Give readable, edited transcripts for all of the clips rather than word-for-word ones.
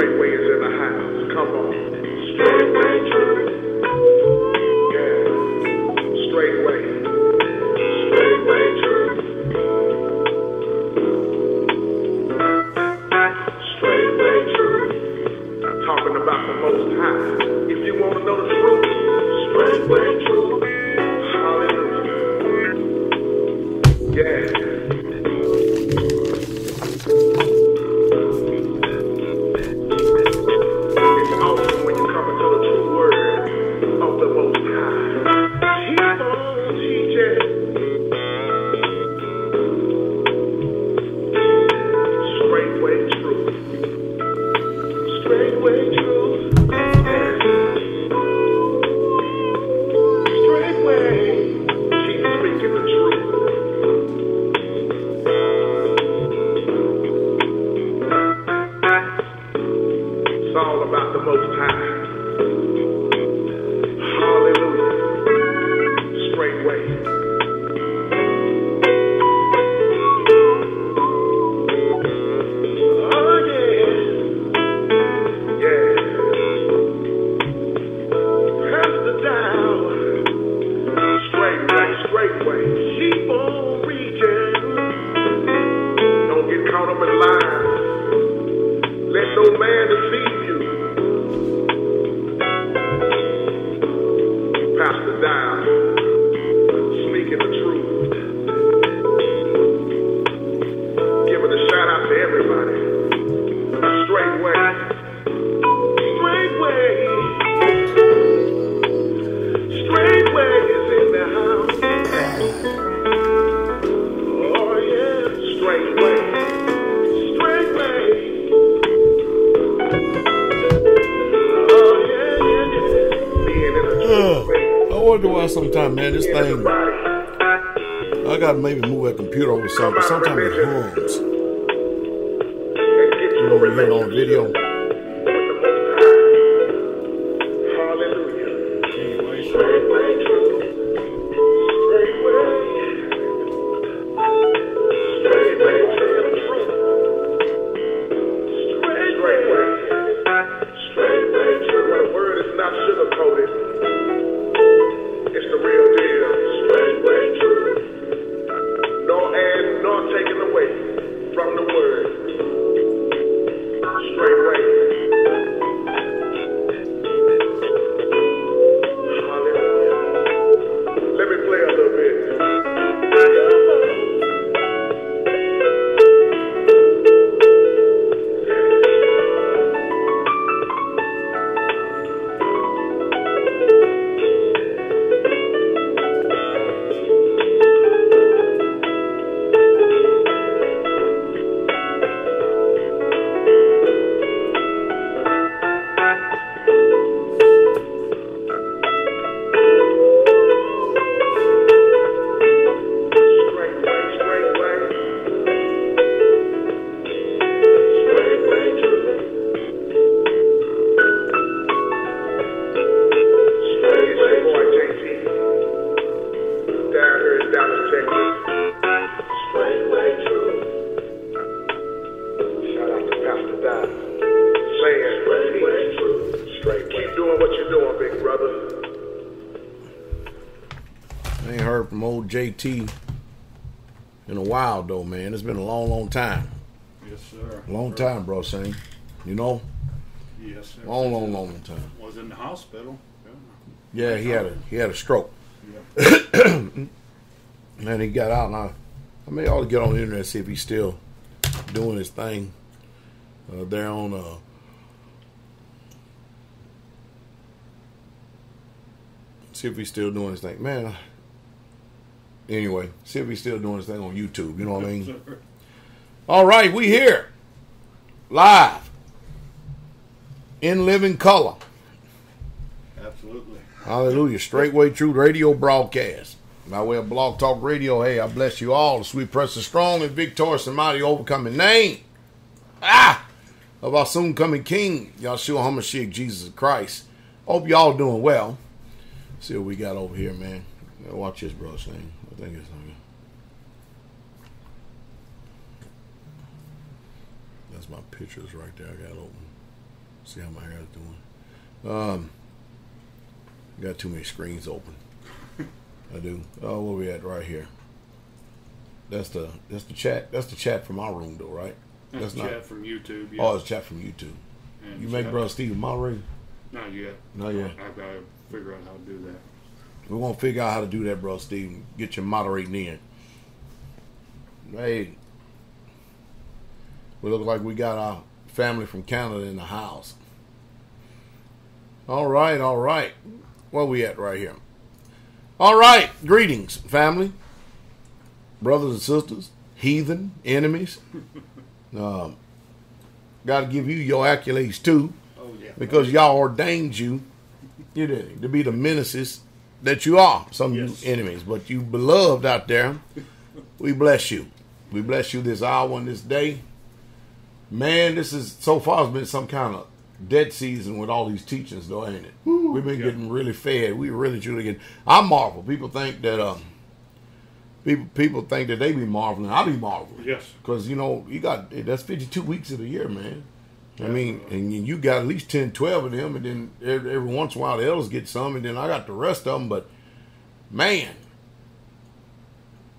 Straight way is in the house. Come on. Straight way true. Yeah. Straight way. Straight way true. Straight way true. I'm talking about the Most High. If you want to know the truth, straight way true. Hallelujah. Yeah. Pastor Dowell, speaking the truth. Giving a shout out to everybody. Straight way. Straight way. Straight way is in the house. Oh yeah, straight way. Straight way. Oh yeah, yeah, yeah. Being in a truth way. I wonder why sometimes, man, this thing, I gotta maybe move that computer over something. Sometimes it hums. You know, when you hear it on video. JT in a while though, man. It's been a long time. Yes, sir. Long time, bro, Saint. You know? Yes, sir. Long time. Was in the hospital. Yeah, he had a stroke. Yeah. And he got out, and I may ought to get on the internet and see if he's still doing his thing there on see if he's still doing his thing. Man, anyway, see if he's still doing his thing on YouTube. You know what I mean? All right, we here. Live. In living color. Absolutely. Hallelujah. Straightway Truth Radio broadcast. By way of Blog Talk Radio, hey, I bless you all. The sweet, precious, strong, and victorious and mighty overcoming name. Of our soon coming King, Yahshua HaMashiach, Jesus Christ. Hope y'all doing well. See what we got over here, man. Watch this, bro, Shane. I think it's okay. That's my pictures right there I got open. See how my hair is doing. Got too many screens open. I do. Oh, where we at right here? That's the chat. That's the chat from our room, though, right? That's chat from YouTube. Yeah. Oh, it's chat from YouTube. And You make Brother Steve moderator? Not yet. Not yet. I've got to figure out how to do that. We won't figure out how to do that, Brother Steve. Get your moderating in. Hey, we look like we got our family from Canada in the house. All right, all right. Where we at right here? All right. Greetings, family, brothers and sisters, heathen, enemies. Got to give you your accolades too, because y'all ordained you to be the menaces that you are. Some of you enemies, but you beloved out there. We bless you. We bless you this hour and this day. Man, this is so far it's been some kind of dead season with all these teachings, though, ain't it? We've been getting really fed. We really truly getting. I marvel. People think that people think that they be marveling. I be marveling. Yes. Because you got that's 52 weeks of the year, man. I mean, and you got at least 10, 12 of them, and then every once in a while the elders get some, and then I got the rest of them. But man,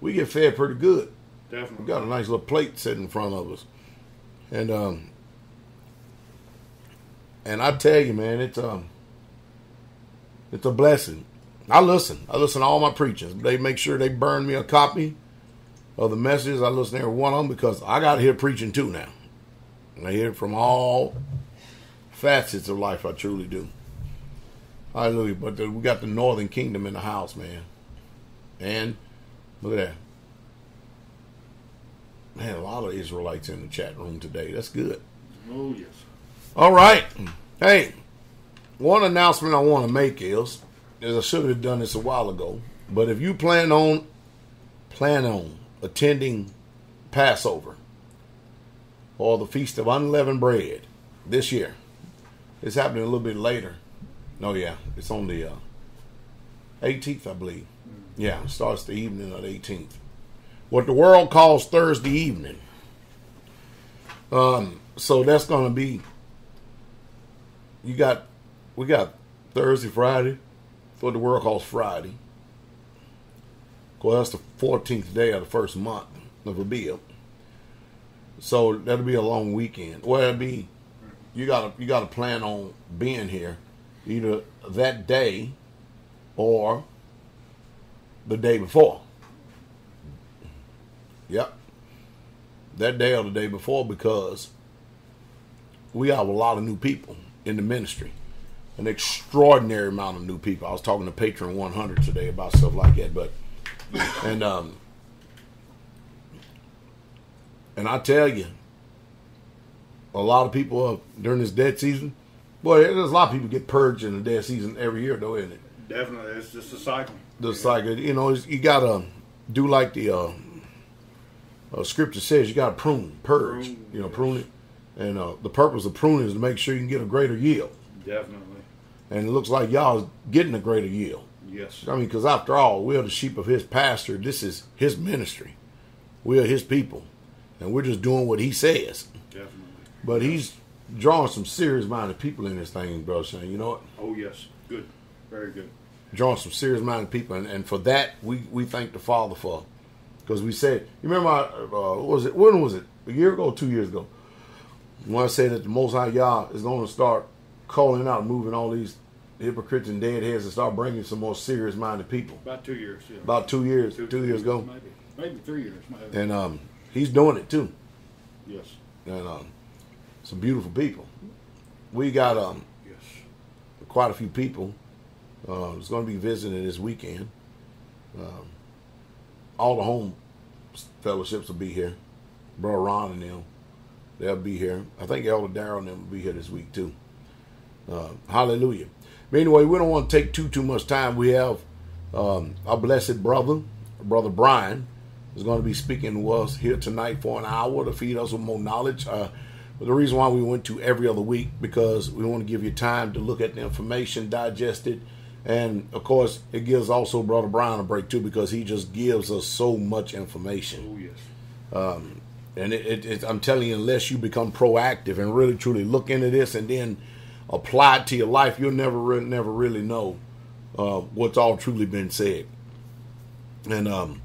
we get fed pretty good. Definitely. We got a nice little plate sitting in front of us, and I tell you, man, it's a blessing. I listen to all my preachers. They make sure they burn me a copy of the messages. I listen to every one of them because I got to hear preaching too now. And I hear it from all facets of life. I truly do. Hallelujah. But we got the Northern Kingdom in the house, man. And look at that. Man, a lot of Israelites in the chat room today. That's good. Oh, yes. All right. Hey, one announcement I want to make is I should have done this a while ago, but if you plan on attending Passover or the Feast of Unleavened Bread this year, it's happening a little bit later. No, yeah, it's on the 18th, I believe. Yeah, it starts the evening of the 18th. What the world calls Thursday evening. So that's going to be. We got Thursday, Friday, what the world calls Friday. Of course, that's the 14th day of the first month of Abib. So that'll be a long weekend. Well, it'll be you gotta plan on being here either that day or the day before. Yep. That day or the day before, because we have a lot of new people in the ministry. An extraordinary amount of new people. I was talking to Patron 100 today about stuff like that, and I tell you, a lot of people during this dead season, boy, there's a lot of people get purged in the dead season every year, though, isn't it? Definitely, it's just a cycle. The cycle, you gotta do like the scripture says. You gotta purge, prune it, and the purpose of pruning is to make sure you can get a greater yield. Definitely. And it looks like y'all is getting a greater yield. Yes. I mean, because after all, we are the sheep of his pasture. This is his ministry. We are his people. And we're just doing what he says. Definitely. But he's drawing some serious-minded people in this thing, Brother Shane. You know what? Oh, yes. Good. Very good. Drawing some serious-minded people. And for that, we thank the Father for. Because we said, you remember, when was it? A year ago or 2 years ago? When I said that the Most High Yah is going to start calling out, moving all these hypocrites and deadheads and start bringing some more serious-minded people. About 2 years, yeah. About 2 years. 2 years ago. Maybe 3 years. Maybe. And he's doing it too. Yes. And some beautiful people. We got yes, quite a few people. It's going to be visiting this weekend. All the home fellowships will be here. Brother Ron and them, they'll be here. I think Elder Darrell and them will be here this week too. Hallelujah. But anyway, we don't want to take too much time. We have our blessed brother Brian, is going to be speaking to us here tonight for an hour to feed us with more knowledge. But the reason why we went to every other week, because we want to give you time to look at the information, digest it, and of course it gives also Brother Brian a break too, because he just gives us so much information. Oh yes. And I'm telling you, unless you become proactive and really truly look into this and then apply it to your life, you'll never really know what's all truly been said. And of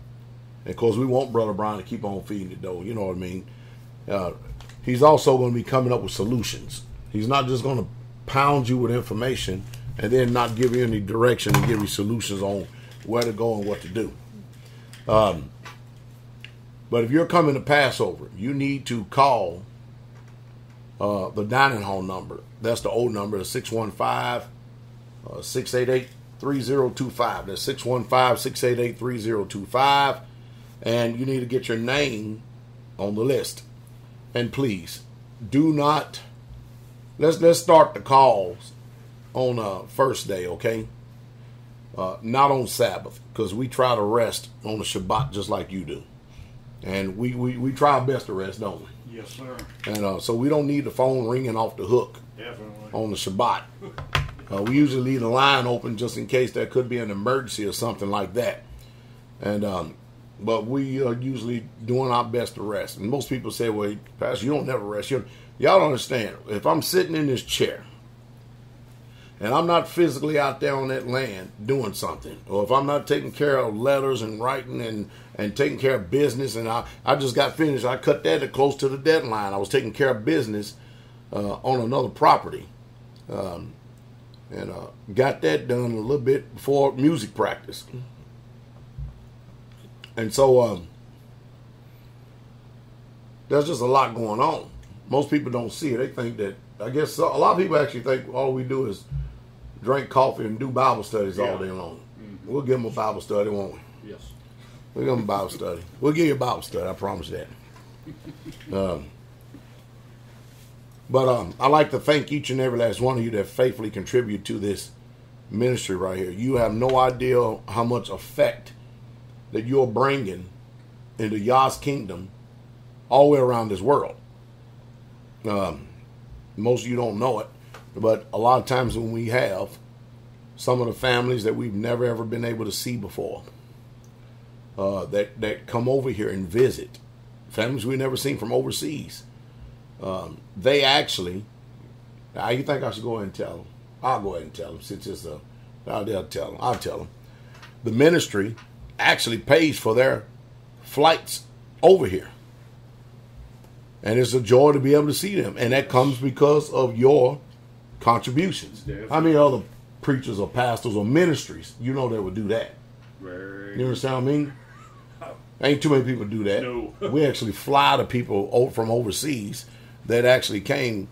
course, we want Brother Brian to keep on feeding it, though. You know what I mean? He's also going to be coming up with solutions. He's not just going to pound you with information and then not give you any direction and give you solutions on where to go and what to do. But if you're coming to Passover, you need to call the dining hall number. That's the old number, 615-688-3025. That's 615-688-3025. And you need to get your name on the list. And please, do not, let's start the calls on first day, okay? Not on Sabbath, because we try to rest on the Shabbat just like you do. And we try our best to rest, don't we? Yes, sir. And so we don't need the phone ringing off the hook. Definitely. On the Shabbat. We usually leave the line open just in case there could be an emergency or something like that. And but we are usually doing our best to rest. And most people say, well, Pastor, you don't never rest. Y'all don't understand. If I'm sitting in this chair and I'm not physically out there on that land doing something, or if I'm not taking care of letters and writing and taking care of business, and I just got finished, I cut that close to the deadline. I was taking care of business on another property, and got that done a little bit before music practice. And so there's just a lot going on. Most people don't see it. They think that, I guess a lot of people actually think all we do is drink coffee and do Bible studies all day long. Mm-hmm. We'll give them a Bible study, won't we? Yes. We'll give them a Bible study. We'll give you a Bible study, I promise that. But I like to thank each and every last one of you that faithfully contribute to this ministry right here. You have no idea how much effect that you're bringing into Yah's kingdom all the way around this world. Most of you don't know it, but a lot of times when we have some of the families that we've never ever been able to see before, that come over here and visit, families we've never seen from overseas, they actually, now you think I should go ahead and tell them? I'll go ahead and tell them since it's I'll tell them. The ministry actually pays for their flights over here. And it's a joy to be able to see them. And that comes because of your contributions. How many other preachers or pastors or ministries you know that would do that? Very You understand what I mean? Ain't too many people do that. No. We actually fly to people from overseas that actually came,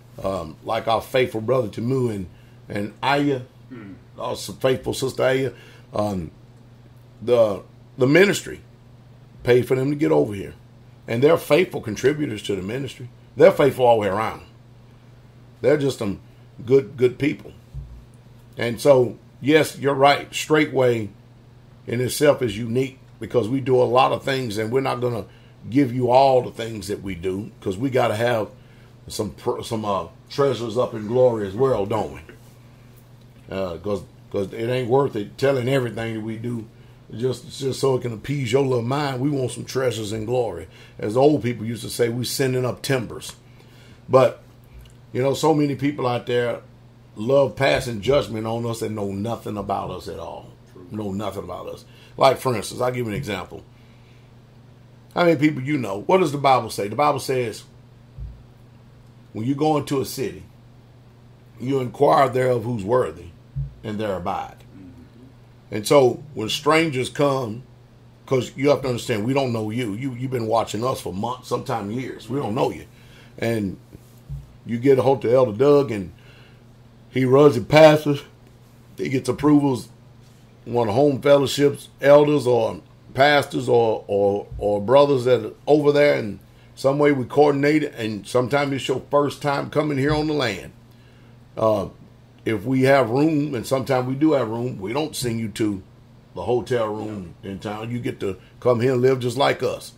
like our faithful brother Tamu and Aya, our faithful sister Aya. The ministry paid for them to get over here. And they're faithful contributors to the ministry. They're faithful all the way around. They're just some good people. And so, yes, you're right. Straightway in itself is unique because we do a lot of things, and we're not going to give you all the things that we do because we got to have some treasures up in glory as well, don't we? Because it ain't worth it telling everything that we do. Just so it can appease your little mind, we want some treasures in glory. As the old people used to say, we're sending up timbers. But, so many people out there love passing judgment on us and know nothing about us at all. Know nothing about us. Like, for instance, I'll give you an example. How many people you know? What does the Bible say? The Bible says, when you go into a city, you inquire thereof who's worthy, and there abide. And so when strangers come, because you have to understand, we don't know you. You've been watching us for months, sometimes years. We don't know you. And you get a hold to Elder Doug, and he runs and passes. He gets approvals, one of home fellowships, elders or pastors or brothers that are over there. And some way we coordinate it. And sometimes it's your first time coming here on the land. If we have room, and sometimes we do have room, we don't send you to the hotel room in town. You get to come here and live just like us.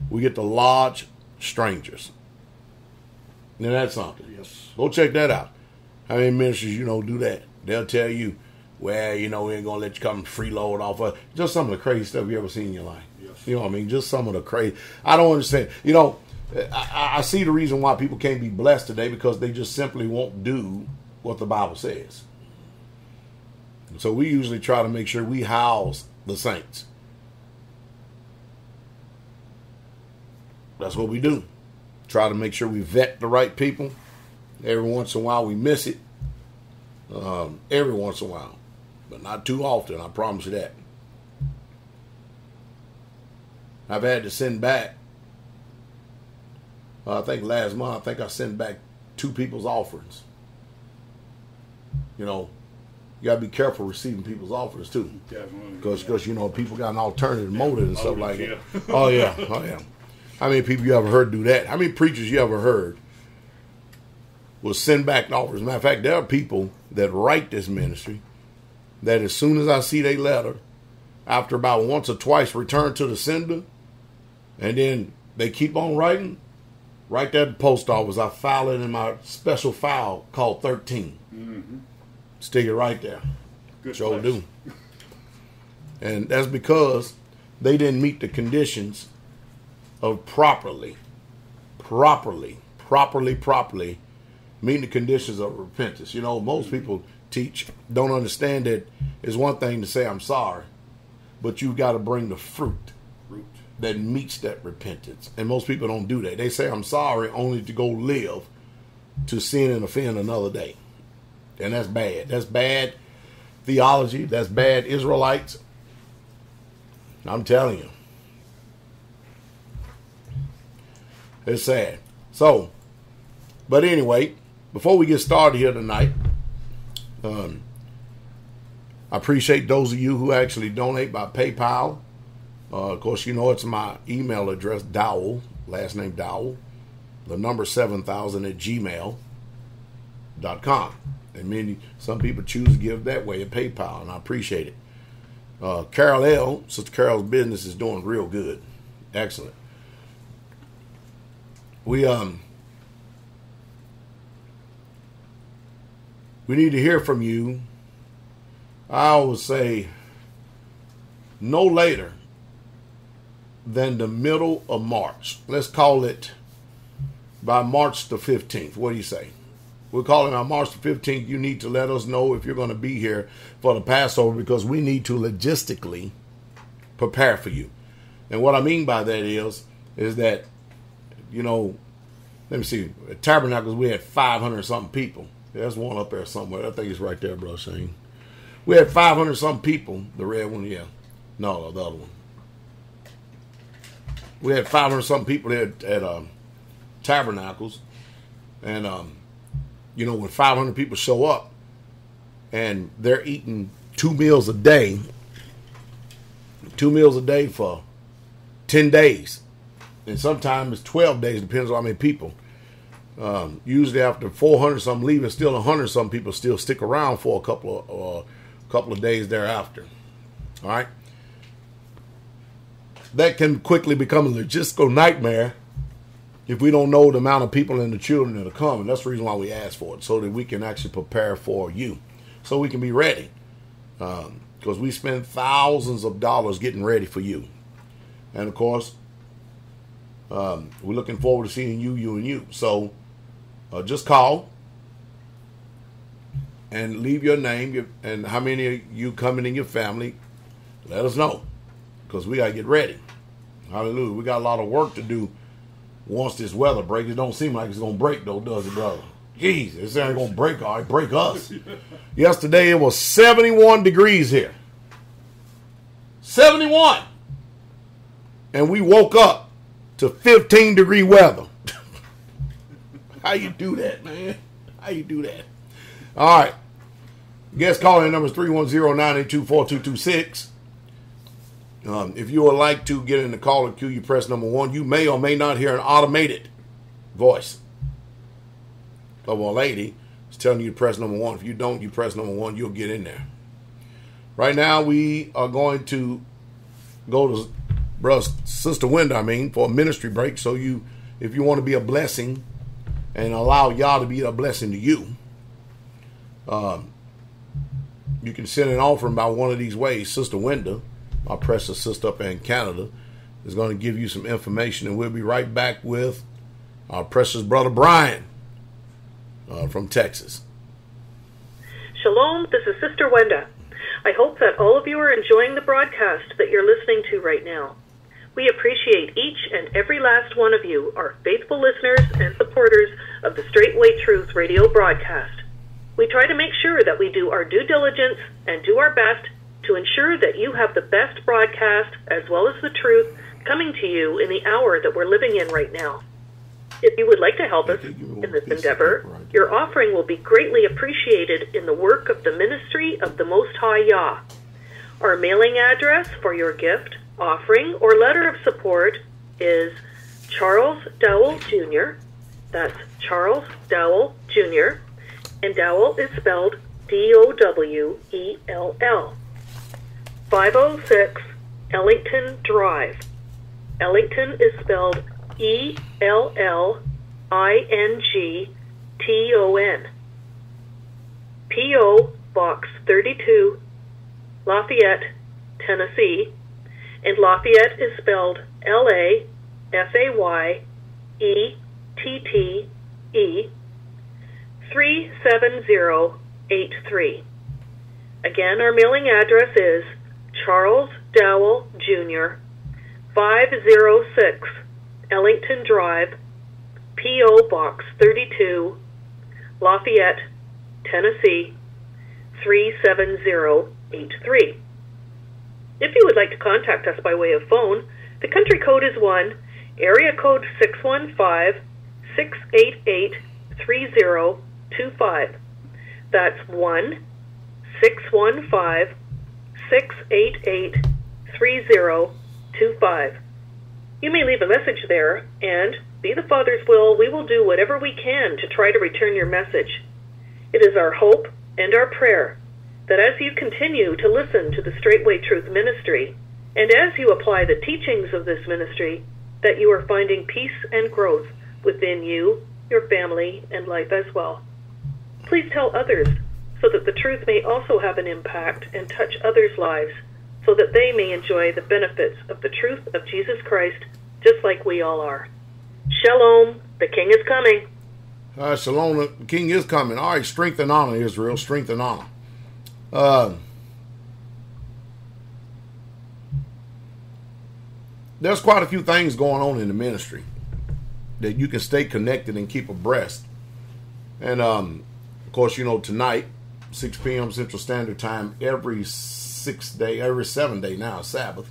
We get to lodge strangers. Now that's something. Yes. Go check that out. How many ministries do that? They'll tell you, well, we ain't going to let you come freeload off of just some of the crazy stuff you ever seen in your life. Yes. You know what I mean? Just some of the crazy. I don't understand. I see the reason why people can't be blessed today, because they just simply won't do what the Bible says. So we usually try to make sure we house the saints. That's what we do. Try to make sure we vet the right people. Every once in a while we miss it. Every once in a while. But not too often, I promise you that. I've had to send back, I think last month, I sent back 2 people's offerings. You know, you got to be careful receiving people's offers too. Because you know, people got an alternative motive and stuff like that. Oh yeah. How many people you ever heard do that? How many preachers you ever heard will send back offers? As a matter of fact, there are people that write this ministry that as soon as I see their letter, after about once or twice return to the sender, and then they keep on writing, right there at the post office, I file it in my special file called 13. Mm-hmm. Stick it right there. Good Sure place. do. And that's because they didn't meet the conditions of properly meeting the conditions of repentance. You know, most people don't understand that it's one thing to say I'm sorry, but you've got to bring the fruit that meets that repentance. And most people don't do that. They say I'm sorry only to go live to sin and offend another day. And that's bad. That's bad theology. That's bad Israelites. I'm telling you. It's sad. So, but anyway, before we get started here tonight, I appreciate those of you who actually donate by PayPal. Of course, you know it's my email address, Dowell, last name Dowell, the number 7000 at gmail.com. And some people choose to give that way at PayPal, and I appreciate it. Carol L., Sister Carol's business is doing real good. Excellent. We need to hear from you. I always say no later than the middle of March. Let's call it by March the 15th. What do you say? We're calling on March the 15th. You need to let us know if you're going to be here for the Passover, because we need to logistically prepare for you. And what I mean by that is that, you know, let me see. At Tabernacles, we had 500 something people. There's one up there somewhere. I think it's right there, Brother Shane. We had 500 something people. The red one, yeah. No, the other one. We had 500 something people there at Tabernacles. And, you know, when 500 people show up and they're eating 2 meals a day for 10 days. And sometimes it's 12 days, depends on how many people. Usually after 400 something leave, and still 100 some people still stick around for a couple of days thereafter. All right. That can quickly become a logistical nightmare if we don't know the amount of people and the children that are coming. That's the reason why we ask for it, so that we can actually prepare for you, so we can be ready. Because we spend thousands of dollars getting ready for you. And of course, we're looking forward to seeing you. So just call and leave your name and how many of you coming in your family. Let us know, because we got to get ready. Hallelujah. We got a lot of work to do once this weather breaks. It don't seem like it's going to break, though, does it, brother? Jeez, it's not going to break. All right, break us. Yesterday it was 71 degrees here. 71. And we woke up to 15-degree weather. How you do that, man? How you do that? All right. Guest calling number is 310-982-4226. If you would like to get in the caller queue, you press number 1. You may or may not hear an automated voice of a lady. It's telling you to press number 1. If you don't, you press number 1. You'll get in there. Right now, we are going to go to Sister Wenda, for a ministry break. So if you want to be a blessing and allow y'all to be a blessing to you, you can send an offering by one of these ways. Sister Wenda, our precious sister up in Canada, is going to give you some information, and we'll be right back with our precious brother Brian from Texas. Shalom, this is Sister Wenda. I hope that all of you are enjoying the broadcast that you're listening to right now. We appreciate each and every last one of you, our faithful listeners and supporters of the Straightway Truth radio broadcast. We try to make sure that we do our due diligence and do our best to ensure that you have the best broadcast as well as the truth coming to you in the hour that we're living in right now. If you would like to help us in this endeavor, your offering will be greatly appreciated in the work of the ministry of the Most High Yah. Our mailing address for your gift, offering, or letter of support is Charles Dowell Jr. That's Charles Dowell Jr. And Dowell is spelled D-O-W-E-L-L. 506 Ellington Drive. Ellington is spelled E-L-L-I-N-G-T-O-N. P.O. Box 32, Lafayette, Tennessee. And Lafayette is spelled L-A-F-A-Y-E-T-T-E 37083. Again, our mailing address is Charles Dowell Jr., 506 Ellington Drive, P.O. Box 32, Lafayette, Tennessee, 37083. If you would like to contact us by way of phone, the country code is 1, area code 615-688-3025. That's 1-615-688-3025. You may leave a message there, and, be the Father's will, we will do whatever we can to try to return your message. It is our hope and our prayer that as you continue to listen to the Straightway Truth Ministry, and as you apply the teachings of this ministry, that you are finding peace and growth within you, your family, and life as well. Please tell others so that the truth may also have an impact and touch others' lives, so that they may enjoy the benefits of the truth of Jesus Christ, just like we all are. Shalom, the King is coming. Shalom, the King is coming. All right, strength and honor, Israel, strength and honor. There's quite a few things going on in the ministry that you can stay connected and keep abreast. And, of course, you know, tonight, 6 p.m. Central Standard Time, every 7 day now, Sabbath,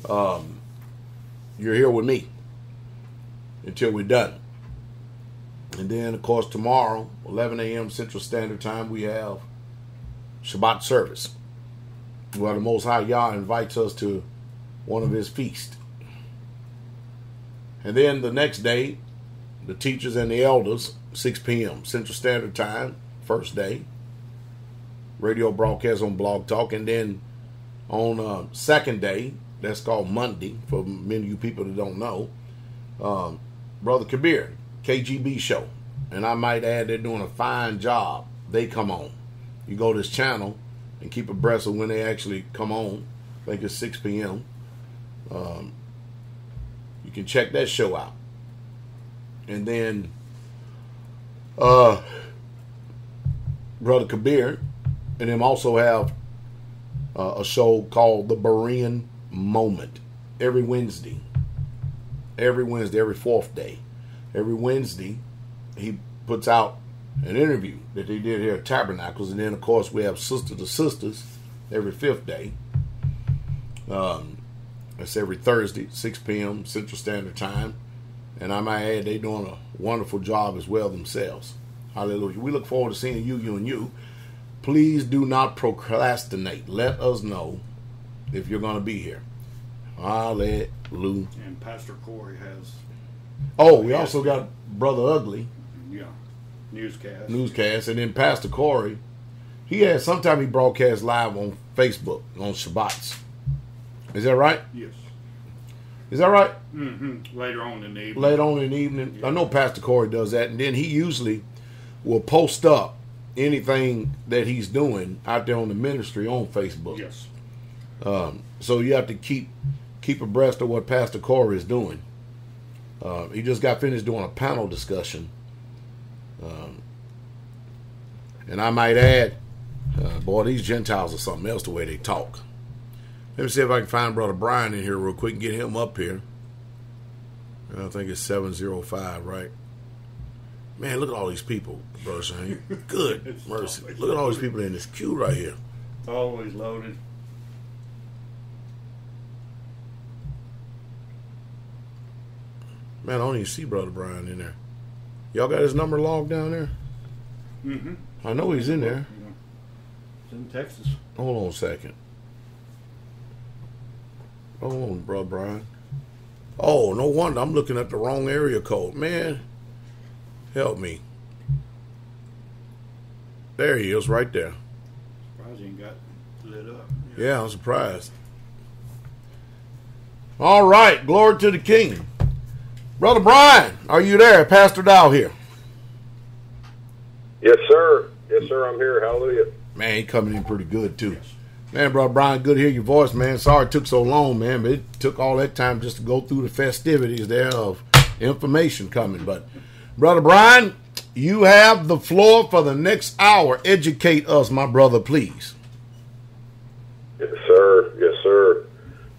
you're here with me until we're done. And then, of course, tomorrow, 11 a.m. Central Standard Time, we have Shabbat service, where the Most High Yah invites us to one of his feasts. And then the next day, the teachers and the elders, 6 p.m. Central Standard Time, first day, radio broadcast on Blog Talk. And then on second day, that's called Monday, for many of you people that don't know, Brother Kabir, KGB show. And I might add, they're doing a fine job. They come on. You go to this channel and keep abreast of when they actually come on. I think it's 6 p.m. You can check that show out. And then Brother Kabir and them also have a show called The Berean Moment every Wednesday. Every fourth day. Every Wednesday, he puts out an interview that they did here at Tabernacles. And then, of course, we have Sister to Sisters every fifth day. That's every Thursday, 6 p.m. Central Standard Time. And I might add, they're doing a wonderful job as well themselves. Hallelujah. We look forward to seeing you. Please do not procrastinate. Let us know if you're going to be here. Hallelujah. And Pastor Corey has... Oh, we also got Brother Ugly. Yeah. Newscast. And then Pastor Corey, sometime he broadcasts live on Facebook on Shabbats. Is that right? Yes. Is that right? Mm-hmm. Later on in the evening. Yeah. I know Pastor Corey does that. And then he usually will post up anything that he's doing out there on the ministry on Facebook. Yes. So you have to keep abreast of what Pastor Corey is doing. He just got finished doing a panel discussion. And I might add, boy, these Gentiles are something else the way they talk. Let me see if I can find Brother Brian in here real quick and get him up here. I think it's 705, right? Man, look at all these people, Brother Shane. Good mercy. Look at all these people in this queue right here. Always loaded. Man, I don't even see Brother Brian in there. Y'all got his number logged down there? Mm-hmm. I know he's in there. It's in Texas. Hold on a second. Hold on, Brother Brian. Oh, no wonder. I'm looking at the wrong area code. Man, help me. There he is, right there. Surprised he ain't got lit up. Yeah, I'm surprised. All right, glory to the King. Brother Brian, are you there? Pastor Dowell here. Yes, sir. Yes, sir. I'm here. Hallelujah. Man, he coming in pretty good, too. Man, Brother Brian, good to hear your voice, man. Sorry it took so long, man, but it took all that time just to go through the festivities there of information coming. But, Brother Brian, you have the floor for the next hour. Educate us, my brother, please. Yes, sir. Yes, sir.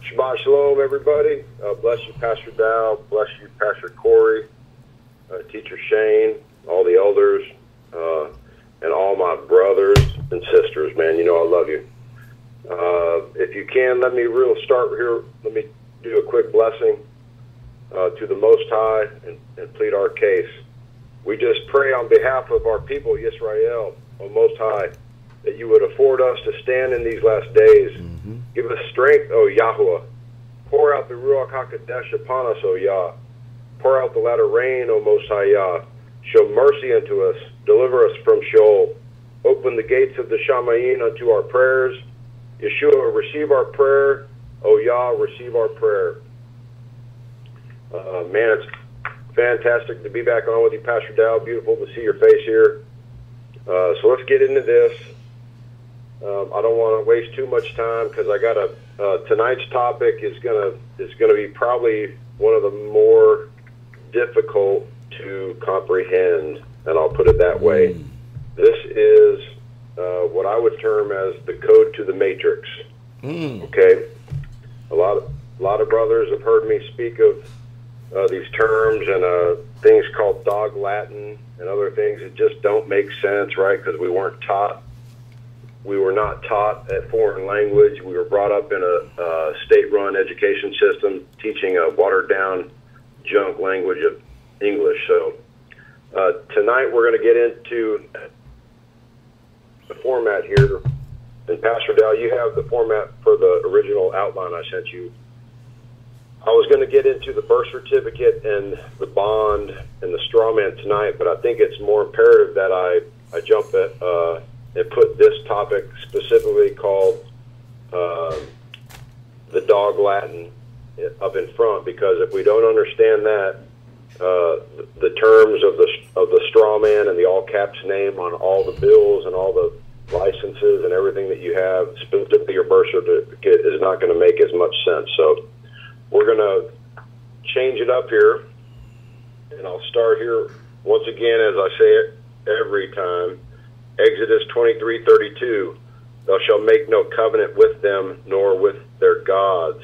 Shabbat shalom, everybody. Bless you, Pastor Dowell. Bless you, Pastor Corey, Teacher Shane, all the elders, and all my brothers and sisters, man. You know I love you. If you can, let me start here. Let me do a quick blessing to the Most High and plead our case. We just pray on behalf of our people, Yisrael, O Most High, that you would afford us to stand in these last days. Mm-hmm. Give us strength, O Yahuwah. Pour out the Ruach HaKodesh upon us, O Yah. Pour out the latter rain, O Most High Yah. Show mercy unto us. Deliver us from Sheol. Open the gates of the Shamayim unto our prayers. Yeshua, receive our prayer. O Yah, receive our prayer. Man, it's fantastic to be back on with you, Pastor Dowell. Beautiful to see your face here. So let's get into this. I don't want to waste too much time because I got tonight's topic is gonna be probably one of the more difficult to comprehend, and I'll put it that way. This is what I would term as the code to the matrix. Okay, a lot of brothers have heard me speak of these terms and things called dog Latin and other things that just don't make sense, right? Because we weren't taught. We were not taught a foreign language. We were brought up in a state-run education system teaching a watered-down junk language of English. So tonight we're going to get into the format here. And Pastor Dowell, you have the format for the original outline I sent you. I was going to get into the birth certificate and the bond and the straw man tonight, but I think it's more imperative that I jump at and put this topic specifically called the dog Latin up in front, because if we don't understand that, the terms of the straw man and the all caps name on all the bills and all the licenses and everything that you have, specifically your birth certificate, is not going to make as much sense. So we're going to change it up here, and I'll start here once again, as I say it every time. Exodus 23:32, thou shalt make no covenant with them, nor with their gods.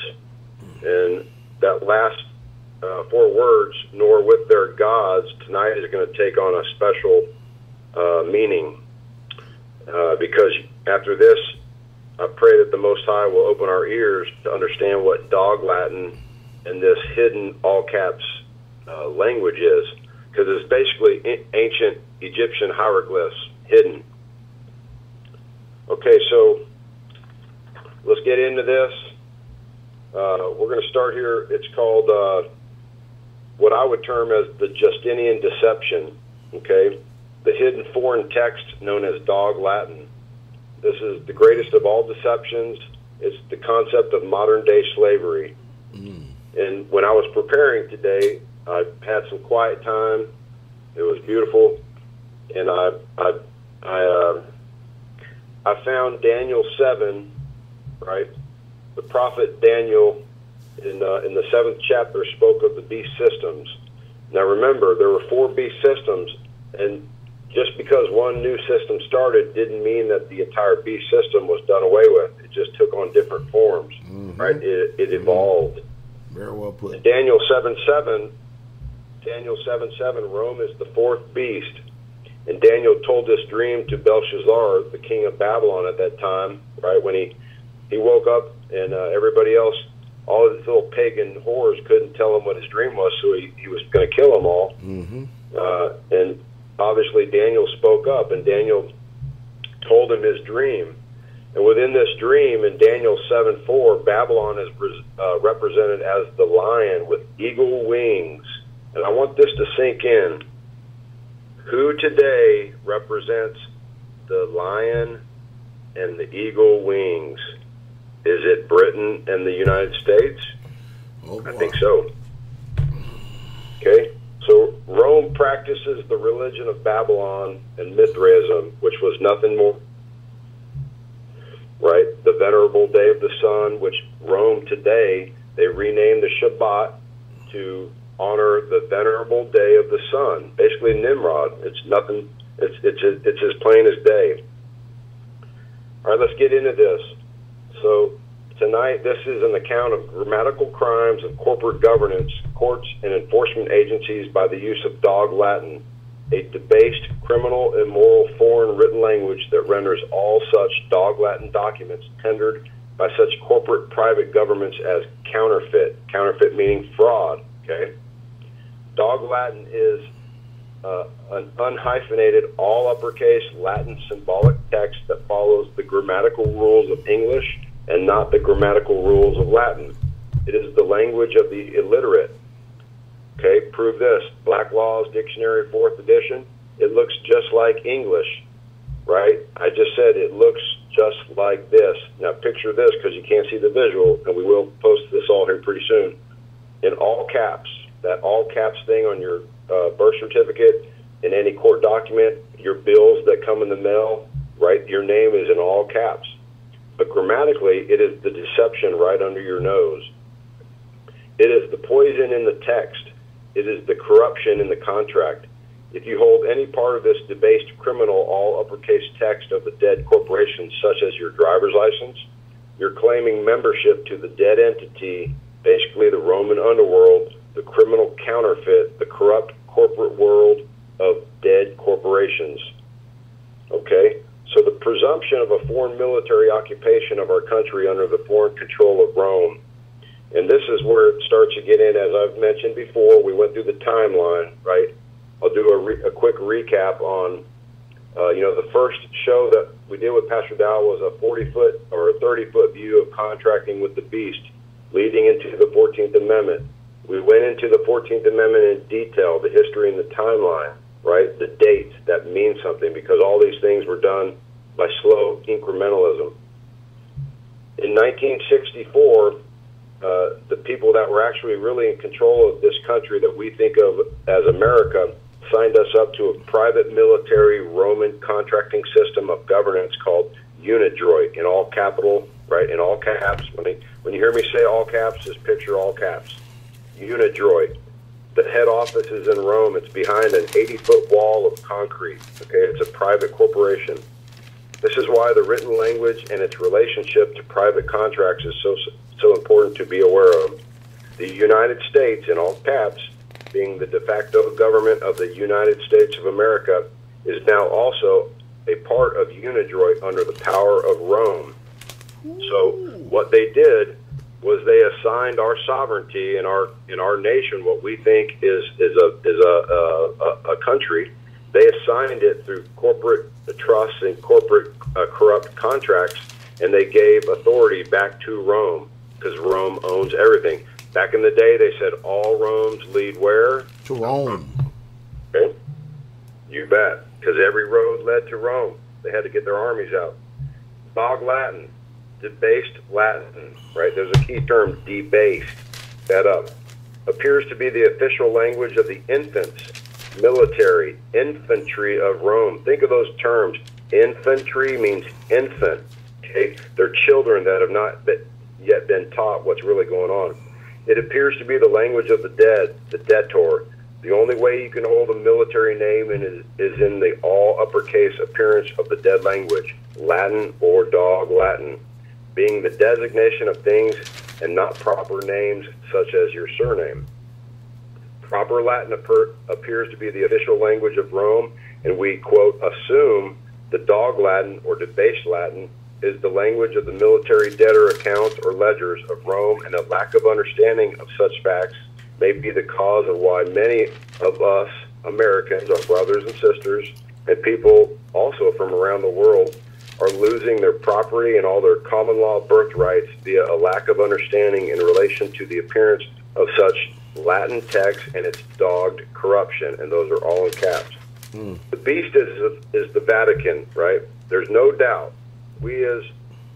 And that last 4 words, nor with their gods, tonight is going to take on a special meaning. Because after this, I pray that the Most High will open our ears to understand what dog Latin and this hidden all caps language is. Because it's basically ancient Egyptian hieroglyphs hidden. Okay, so let's get into this. We're going to start here. It's called what I would term as the Justinian deception. Okay, the hidden foreign text known as dog Latin. This is the greatest of all deceptions. It's the concept of modern day slavery. And when I was preparing today, I had some quiet time. It was beautiful, and I found Daniel 7, right? The prophet Daniel in the 7th chapter spoke of the beast systems. Now remember, there were 4 beast systems, and just because one new system started didn't mean that the entire beast system was done away with. It just took on different forms, right? It evolved. Very well put. Daniel 7:7, Rome is the 4th beast. And Daniel told this dream to Belshazzar, the king of Babylon at that time, right? When he woke up and everybody else, all of his little pagan whores couldn't tell him what his dream was, so he was going to kill them all. And obviously Daniel spoke up, and Daniel told him his dream. And within this dream, in Daniel 7:4, Babylon is represented as the lion with eagle wings. And I want this to sink in. Who today represents the lion and the eagle wings? Is it Britain and the United States? Oh, I think so. Okay, so Rome practices the religion of Babylon and Mithraism, which was nothing more, right? The venerable day of the sun, which Rome today, they renamed the Shabbat to honor the venerable day of the sun. Basically Nimrod. It's nothing, it's as plain as day. All right, let's get into this. So tonight, this is an account of grammatical crimes of corporate governance, courts, and enforcement agencies by the use of dog Latin, a debased, criminal, immoral, foreign written language that renders all such dog Latin documents tendered by such corporate private governments as counterfeit. Counterfeit meaning fraud, okay? Dog Latin is an unhyphenated, all uppercase Latin symbolic text that follows the grammatical rules of English and not the grammatical rules of Latin. It is the language of the illiterate. Okay, prove this. Black Laws Dictionary, 4th edition. It looks just like English, right? I just said it looks just like this. Now picture this, because you can't see the visual, and we will post this all here pretty soon. In all caps, that all caps thing on your birth certificate, in any court document, your bills that come in the mail, right? Your name is in all caps. But grammatically, it is the deception right under your nose. It is the poison in the text. It is the corruption in the contract. If you hold any part of this debased criminal all uppercase text of the dead corporation, such as your driver's license, you're claiming membership to the dead entity, basically the Roman underworld, the criminal counterfeit, the corrupt corporate world of dead corporations. Okay? So the presumption of a foreign military occupation of our country under the foreign control of Rome. And this is where it starts to get in, as I've mentioned before. We went through the timeline, right? I'll do a quick recap on, the first show that we did with Pastor Dowell was a 40-foot or a 30-foot view of contracting with the beast, leading into the 14th Amendment. We went into the 14th Amendment in detail, the history and the timeline, right? The dates that mean something, because all these things were done by slow incrementalism. In 1964, the people that were actually really in control of this country that we think of as America signed us up to a private military Roman contracting system of governance called Unidroit, in all capital, right? In all caps. When you hear me say all caps, just picture all caps. Unidroit. The head office is in Rome. It's behind an 80-foot wall of concrete. Okay, it's a private corporation. This is why the written language and its relationship to private contracts is so important to be aware of. The United States, in all caps, being the de facto government of the United States of America, is now also a part of Unidroit under the power of Rome. So what they did was they assigned our sovereignty in our nation, what we think is a country. They assigned it through corporate trusts and corporate corrupt contracts, and they gave authority back to Rome, because Rome owns everything. Back in the day, they said all roads lead where? To Rome. Okay, you bet, because every road led to Rome. They had to get their armies out. Bog Latin, debased Latin, right? There's a key term, debased. That up. Appears to be the official language of the infants, military, infantry of Rome. Think of those terms. Infantry means infant. Okay, they're children that have not yet been taught what's really going on. It appears to be the language of the dead, the debtor, The only way you can hold a military name is in the all uppercase appearance of the dead language, Latin or Dog Latin, being the designation of things and not proper names such as your surname. Proper Latin appears to be the official language of Rome, and we, quote, assume the Dog Latin or debased Latin is the language of the military debtor accounts or ledgers of Rome, and a lack of understanding of such facts may be the cause of why many of us Americans, our brothers and sisters, and people also from around the world are losing their property and all their common law birthrights via a lack of understanding in relation to the appearance of such Latin text and its dogged corruption, and those are all in caps. The beast is the Vatican, right? There's no doubt. We as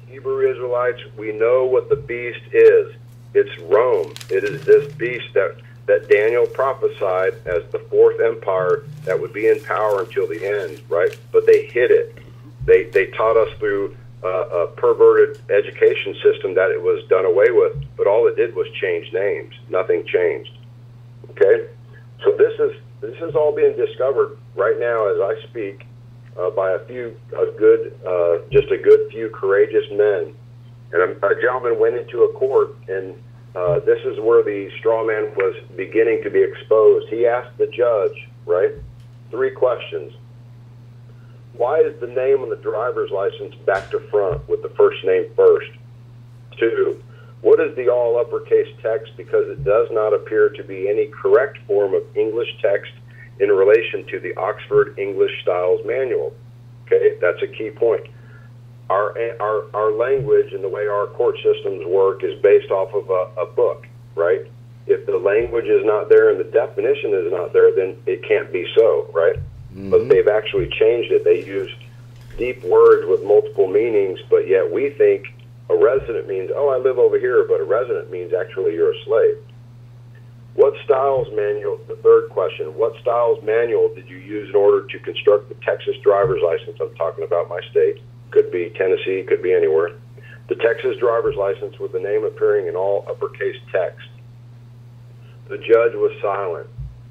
Hebrew Israelites, we know what the beast is. It's Rome. It is this beast that Daniel prophesied as the fourth empire that would be in power until the end, right? But they hid it. They taught us through a perverted education system that it was done away with, but all it did was change names. Nothing changed. Okay? So this is all being discovered right now as I speak by a good few courageous men. And a gentleman went into a court, and this is where the straw man was beginning to be exposed. He asked the judge, right, 3 questions. Why is the name on the driver's license back to front with the first name first? 2, what is the all uppercase text because it does not appear to be any correct form of English text in relation to the Oxford English Styles Manual? Okay, that's a key point. Our language and the way our court systems work is based off of a book, right? If the language is not there and the definition is not there, then it can't be so, right? Mm-hmm. But they've actually changed it. They use deep words with multiple meanings, but yet we think a resident means, oh, I live over here, but a resident means actually you're a slave. What styles manual, the third question, what styles manual did you use in order to construct the Texas driver's license? I'm talking about my state. Could be Tennessee, could be anywhere. The Texas driver's license with the name appearing in all uppercase text. The judge was silent.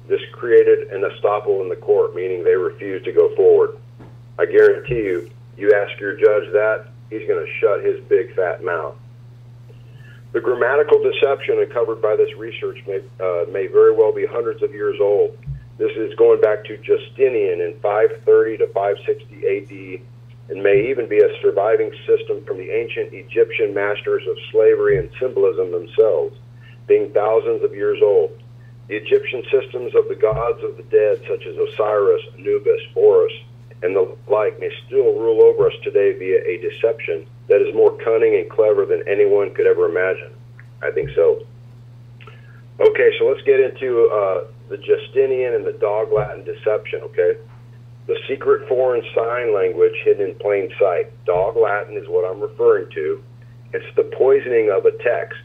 This created an estoppel in the court, meaning they refused to go forward. I guarantee you, you ask your judge that, he's going to shut his big fat mouth. The grammatical deception uncovered by this research may very well be hundreds of years old. This is going back to Justinian in 530 to 560 AD, and may even be a surviving system from the ancient Egyptian masters of slavery and symbolism themselves, being thousands of years old. The Egyptian systems of the gods of the dead, such as Osiris, Anubis, Horus, and the like, may still rule over us today via a deception that is more cunning and clever than anyone could ever imagine. I think so. Okay, so let's get into the Justinian and the Dog Latin deception, okay? The secret foreign sign language hidden in plain sight. Dog Latin is what I'm referring to. It's the poisoning of a text.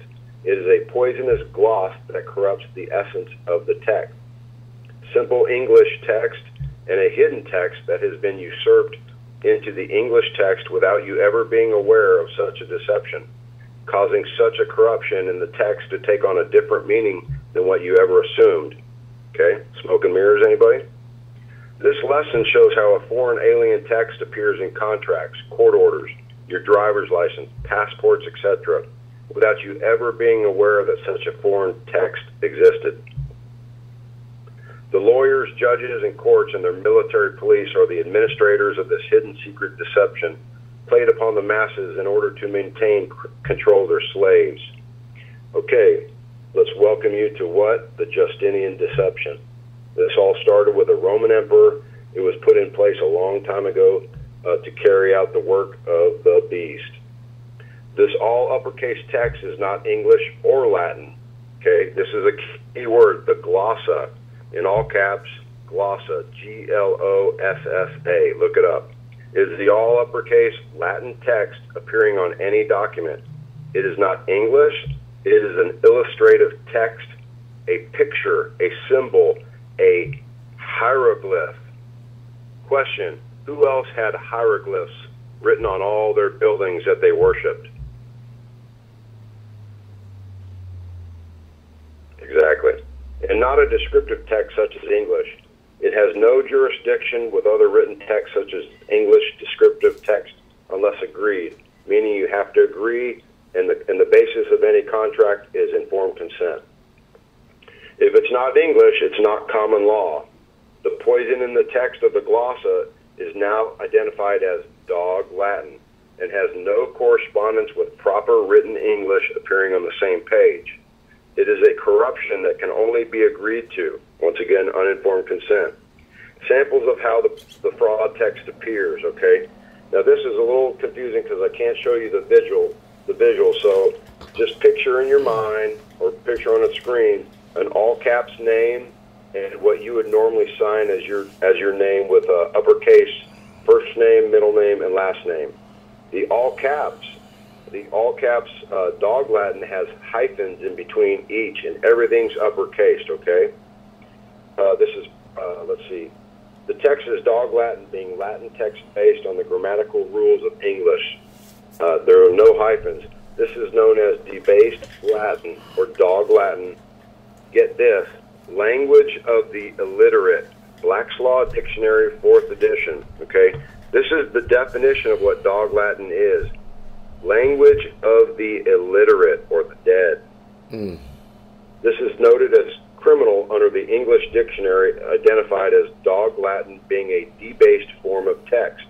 It is a poisonous gloss that corrupts the essence of the text. Simple English text and a hidden text that has been usurped into the English text without you ever being aware of such a deception, causing such a corruption in the text to take on a different meaning than what you ever assumed. Okay? Smoke and mirrors, anybody? This lesson shows how a foreign alien text appears in contracts, court orders, your driver's license, passports, etc., without you ever being aware that such a foreign text existed. The lawyers, judges, and courts and their military police are the administrators of this hidden secret deception played upon the masses in order to maintain control of their slaves. Okay, let's welcome you to what? The Justinian deception. This all started with a Roman emperor. It was put in place a long time ago to carry out the work of the beast. This all uppercase text is not English or Latin. Okay, this is a key word, the glossa, in all caps, glossa, G-L-O-S-S-A. Look it up. It is the all uppercase Latin text appearing on any document. It is not English. It is an illustrative text, a picture, a symbol, a hieroglyph. Question, who else had hieroglyphs written on all their buildings that they worshipped? Exactly. And not a descriptive text such as English. It has no jurisdiction with other written texts such as English descriptive text unless agreed, meaning you have to agree, and the basis of any contract is informed consent. If it's not English, it's not common law. The poison in the text of the glossa is now identified as dog Latin and has no correspondence with proper written English appearing on the same page. It is a corruption that can only be agreed to, once again, uninformed consent. Samples of how the fraud text appears, okay? Now this is a little confusing because I can't show you the visual, so just picture in your mind or picture on a screen an all caps name and what you would normally sign as your name with uppercase first name, middle name, and last name. The all caps dog Latin has hyphens in between each, and everything's uppercased. Okay. This is let's see. The text is dog Latin, being Latin text based on the grammatical rules of English. There are no hyphens. This is known as debased Latin or dog Latin. Get this. Language of the illiterate, Black's Law Dictionary, 4th edition. Okay, this is the definition of what dog Latin is. Language of the illiterate or the dead. This is noted as criminal under the English dictionary, identified as dog Latin being a debased form of text.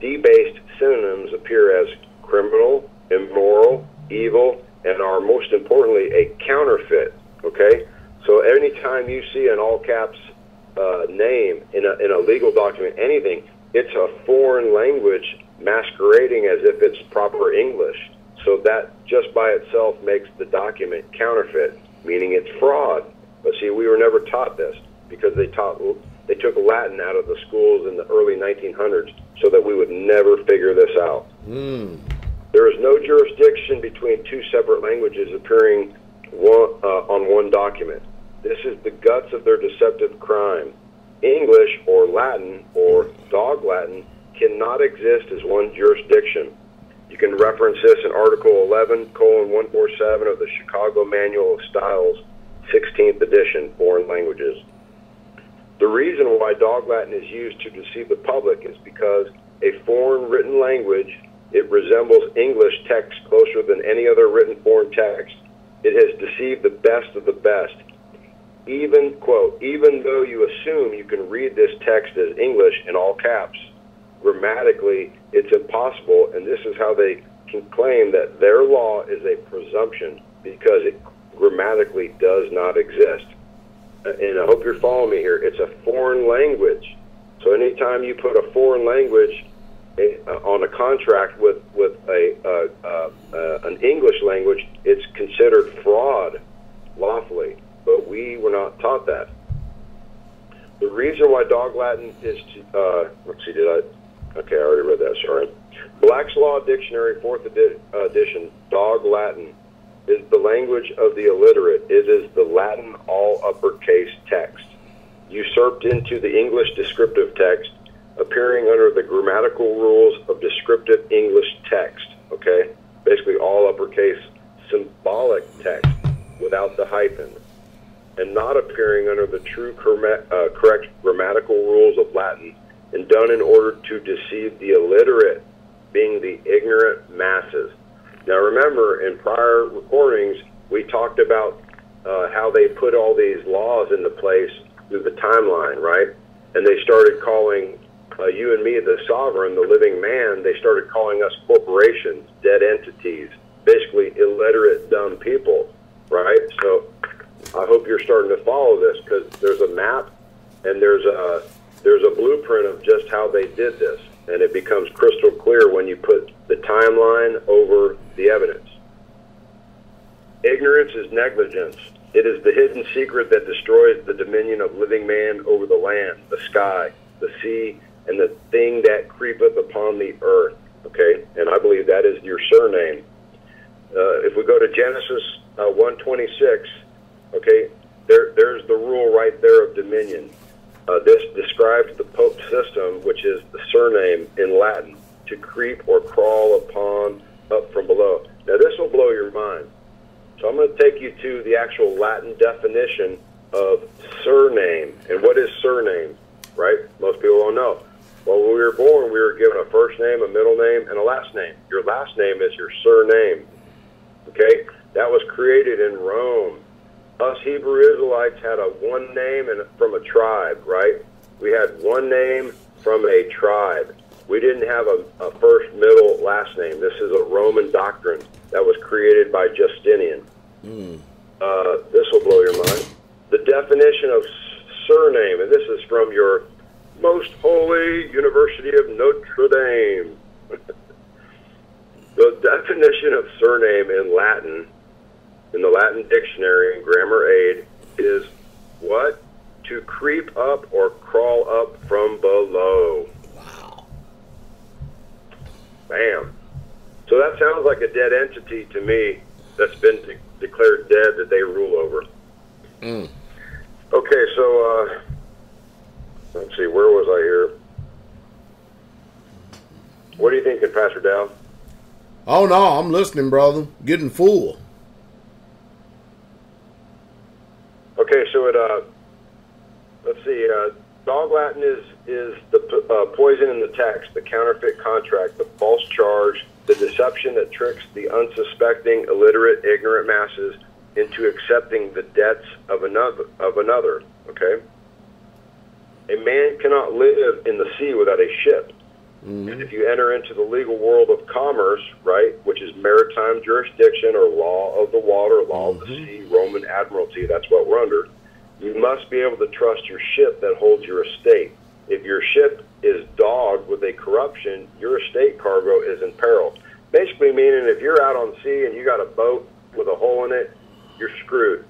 Debased synonyms appear as criminal, immoral, evil, and are most importantly a counterfeit. Okay. So anytime you see an all caps name in a legal document, anything, it's a foreign language masquerading as if it's proper English. So that just by itself makes the document counterfeit, meaning it's fraud. But see, we were never taught this because they took Latin out of the schools in the early 1900s so that we would never figure this out. There is no jurisdiction between two separate languages appearing on one document. This is the guts of their deceptive crime. English or Latin or dog Latin cannot exist as one jurisdiction. You can reference this in Article 11:147 of the Chicago Manual of Styles, 16th edition, Foreign Languages. The reason why dog Latin is used to deceive the public is because a foreign written language, it resembles English text closer than any other written foreign text. It has deceived the best of the best. Even, quote, even though you assume you can read this text as English in all caps, grammatically it's impossible, and this is how they can claim that their law is a presumption because it grammatically does not exist. And I hope you're following me here. It's a foreign language. So anytime you put a foreign language on a contract with an English language, it's considered fraud lawfully. But we were not taught that. The reason why dog Latin is let's see, okay, I already read that, sorry. Black's Law Dictionary, 4th edition, dog Latin is the language of the illiterate. It is the Latin all uppercase text, usurped into the English descriptive text, appearing under the grammatical rules of descriptive English text, okay? Basically all uppercase symbolic text without the hyphen, and not appearing under the true correct grammatical rules of Latin, and done in order to deceive the illiterate, being the ignorant masses. Now remember, in prior recordings, we talked about how they put all these laws into place through the timeline, right? And they started calling you and me the sovereign, the living man. They started calling us corporations, dead entities, basically illiterate, dumb people, right? So I hope you're starting to follow this, because there's a map and there's a blueprint of just how they did this, and it becomes crystal clear when you put the timeline over the evidence. Ignorance is negligence. It is the hidden secret that destroys the dominion of living man over the land, the sky, the sea, and the thing that creepeth upon the earth. Okay, and I believe that is your surname. If we go to Genesis 1:26, okay, there's the rule right there of dominion. This describes the Pope system, which is the surname in Latin, to creep or crawl upon up from below. Now this will blow your mind. So I'm going to take you to the actual Latin definition of surname. And what is surname, right? Most people don't know. Well, when we were born, we were given a first name, a middle name, and a last name. Your last name is your surname. Okay? That was created in Rome. Us Hebrew Israelites had a one name and from a tribe, right? We had one name from a tribe. We didn't have a first, middle, last name. This is a Roman doctrine that was created by Justinian. This will blow your mind. The definition of surname, and this is from your Most Holy University of Notre Dame. The definition of surname in Latin, in the Latin dictionary and grammar aid, is what? To creep up or crawl up from below. Wow. Bam. So that sounds like a dead entity to me that's been declared dead that they rule over. Okay, so let's see, where was I here? What are you thinking, Pastor Dowell? Oh, no, I'm listening, brother. Getting full. Okay, so let's see, dog Latin is the poison in the text, the counterfeit contract, the false charge, the deception that tricks the unsuspecting, illiterate, ignorant masses into accepting the debts of another. Okay? A man cannot live in the sea without a ship. And if you enter into the legal world of commerce, right, which is maritime jurisdiction or law of the water, law of the sea, Roman admiralty, that's what we're under, you must be able to trust your ship that holds your estate. If your ship is dogged with a corruption, your estate cargo is in peril. Basically meaning if you're out on sea and you got a boat with a hole in it, you're screwed,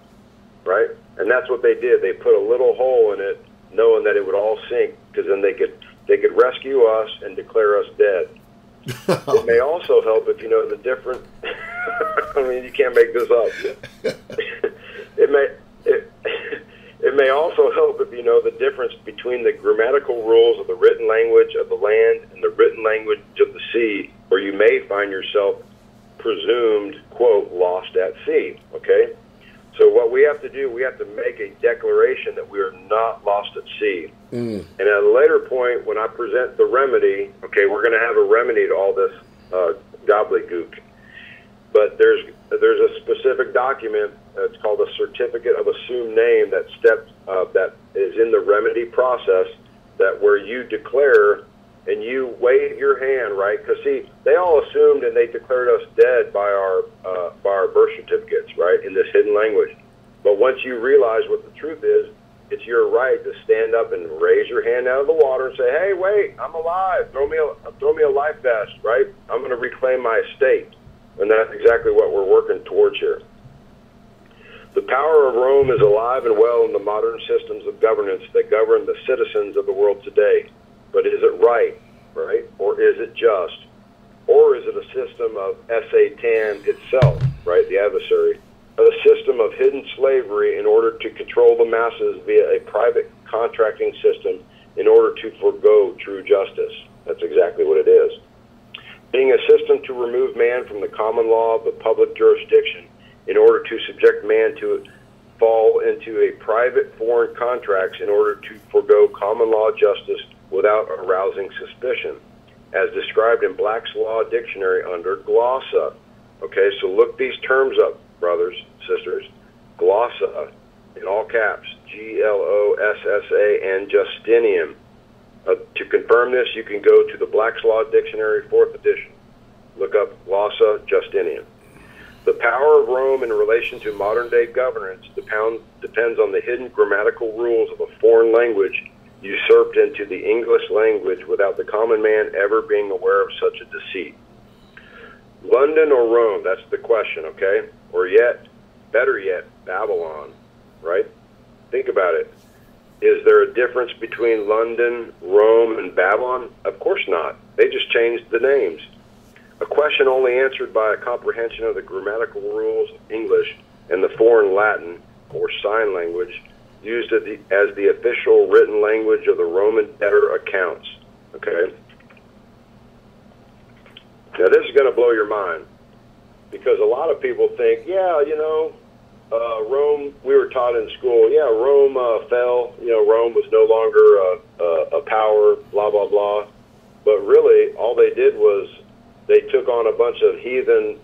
right? And that's what they did. They put a little hole in it knowing that it would all sink because then they could rescue us and declare us dead. It may also help if you know the difference. I mean, you can't make this up. It may also help if you know the difference between the grammatical rules of the written language of the land and the written language of the sea, or you may find yourself presumed, quote, lost at sea, okay? So what we have to do, we have to make a declaration that we are not lost at sea. And at a later point, when I present the remedy, okay, we're going to have a remedy to all this gobbledygook. But there's a specific document, it's called a Certificate of Assumed Name, that is in the remedy process, that where you declare and you wave your hand, right? Because see, they all assumed and they declared us dead by our birth certificates, right, in this hidden language. But once you realize what the truth is, it's your right to stand up and raise your hand out of the water and say, "Hey, wait, I'm alive. Throw me a life vest, right? I'm going to reclaim my estate." And that's exactly what we're working towards here. The power of Rome is alive and well in the modern systems of governance that govern the citizens of the world today. But is it right? Or is it just? Or is it a system of Satan itself, right, the adversary? A system of hidden slavery in order to control the masses via a private contracting system in order to forego true justice. That's exactly what it is. Being a system to remove man from the common law of the public jurisdiction in order to subject man to fall into a private foreign contracts in order to forego common law justice without arousing suspicion, as described in Black's Law Dictionary under glossa. Okay, so look these terms up, brothers, sisters. Glossa, in all caps, Glossa, and Justinian. To confirm this, you can go to the Black's Law Dictionary, 4th edition. Look up glossa, Justinian. The power of Rome in relation to modern-day governance depends on the hidden grammatical rules of a foreign language usurped into the English language without the common man ever being aware of such a deceit. London or Rome, that's the question, okay? Or yet, better yet, Babylon, right? Think about it. Is there a difference between London, Rome, and Babylon? Of course not. They just changed the names. A question only answered by a comprehension of the grammatical rules of English and the foreign Latin, or sign language, used as the official written language of the Roman debtor accounts. Okay? Now this is going to blow your mind, because a lot of people think, yeah, you know, Rome, we were taught in school, Rome fell. Rome was no longer a power, blah, blah, blah. But really, all they did was they took on a bunch of heathen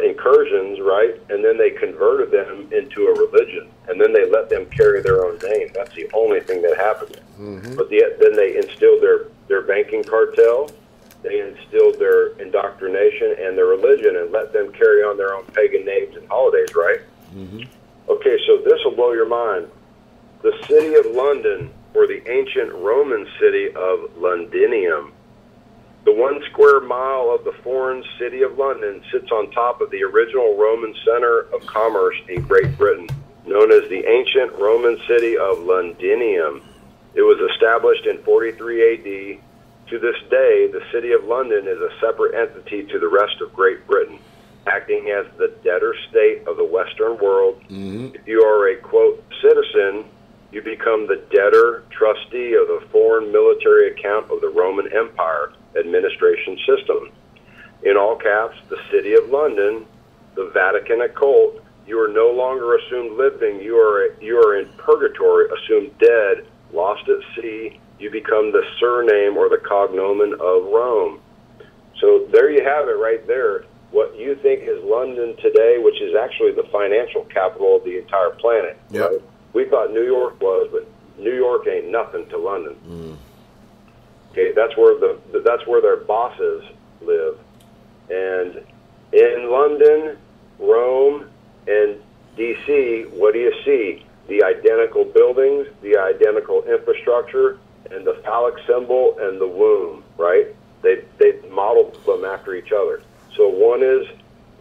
incursions, right? And then they converted them into a religion. And then they let them carry their own name. That's the only thing that happened. Mm-hmm. But then they instilled their banking cartel. They instilled their indoctrination and their religion and let them carry on their own pagan names and holidays, right? Mm-hmm. Okay, so this will blow your mind. The city of London, or the ancient Roman city of Londinium, the 1 square mile of the foreign city of London sits on top of the original Roman center of commerce in Great Britain, known as the ancient Roman city of Londinium. It was established in 43 AD. To this day, the city of London is a separate entity to the rest of Great Britain, acting as the debtor state of the Western world. Mm-hmm. If you are a, quote, citizen, you become the debtor trustee of the foreign military account of the Roman Empire administration system. In all caps, the city of London, the Vatican occult, you are no longer assumed living. You are in purgatory, assumed dead, lost at sea. You become the surname or the cognomen of Rome. So there you have it right there. What you think is London today, which is actually the financial capital of the entire planet. Yep. Right? We thought New York was, but New York ain't nothing to London. Mm. Okay, that's where their bosses live. And in London, Rome, and D.C., what do you see? The identical buildings, the identical infrastructure, and the phallic symbol and the womb, right? They modeled them after each other. So one is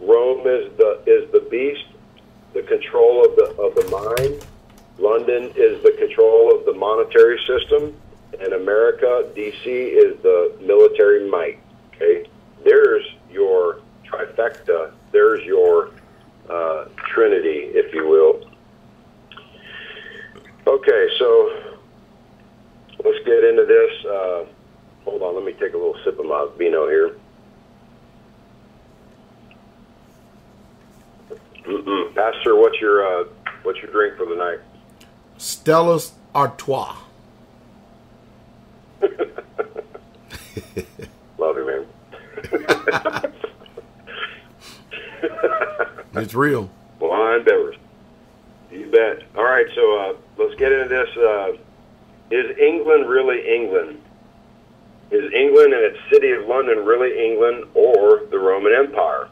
Rome is the beast, the control of the mind. London is the control of the monetary system, and America, D.C., is the military might. Okay, there's your trifecta. There's your trinity, if you will. Okay, so let's get into this. Hold on, let me take a little sip of my vino here. Pastor, what's your drink for the night? Stella's Artois. Love you, man. It's real. Wine beverage. You bet. All right, so let's get into this. Is England really England? Is England and its city of London really England or the Roman Empire?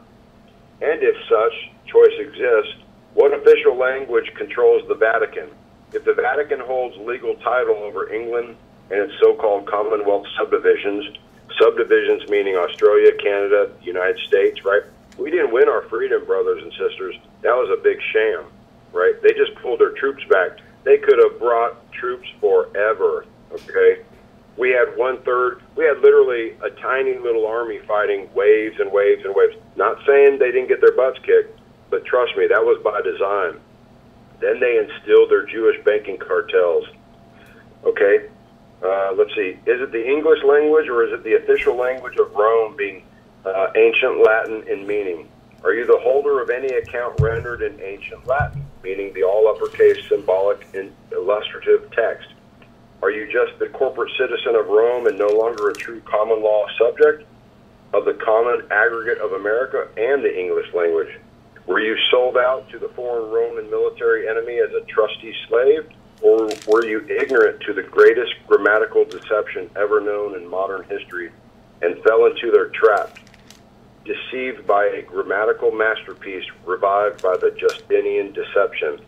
And if such choice exists, what official language controls the Vatican? If the Vatican holds legal title over England and its so-called Commonwealth subdivisions meaning Australia, Canada, United States, right? We didn't win our freedom, brothers and sisters. That was a big sham, right? They just pulled their troops back. They could have brought troops forever, okay? We had literally a tiny little army fighting waves and waves and waves. Not saying they didn't get their butts kicked, but trust me, that was by design. Then they instilled their Jewish banking cartels. Okay, let's see. Is it the English language or is it the official language of Rome, being ancient Latin in meaning? Are you the holder of any account rendered in ancient Latin, meaning the all uppercase symbolic and illustrative text? Are you just the corporate citizen of Rome and no longer a true common law subject of the common aggregate of America and the English language? Were you sold out to the foreign Roman military enemy as a trusty slave, or were you ignorant to the greatest grammatical deception ever known in modern history and fell into their trap, deceived by a grammatical masterpiece revived by the Justinian deception?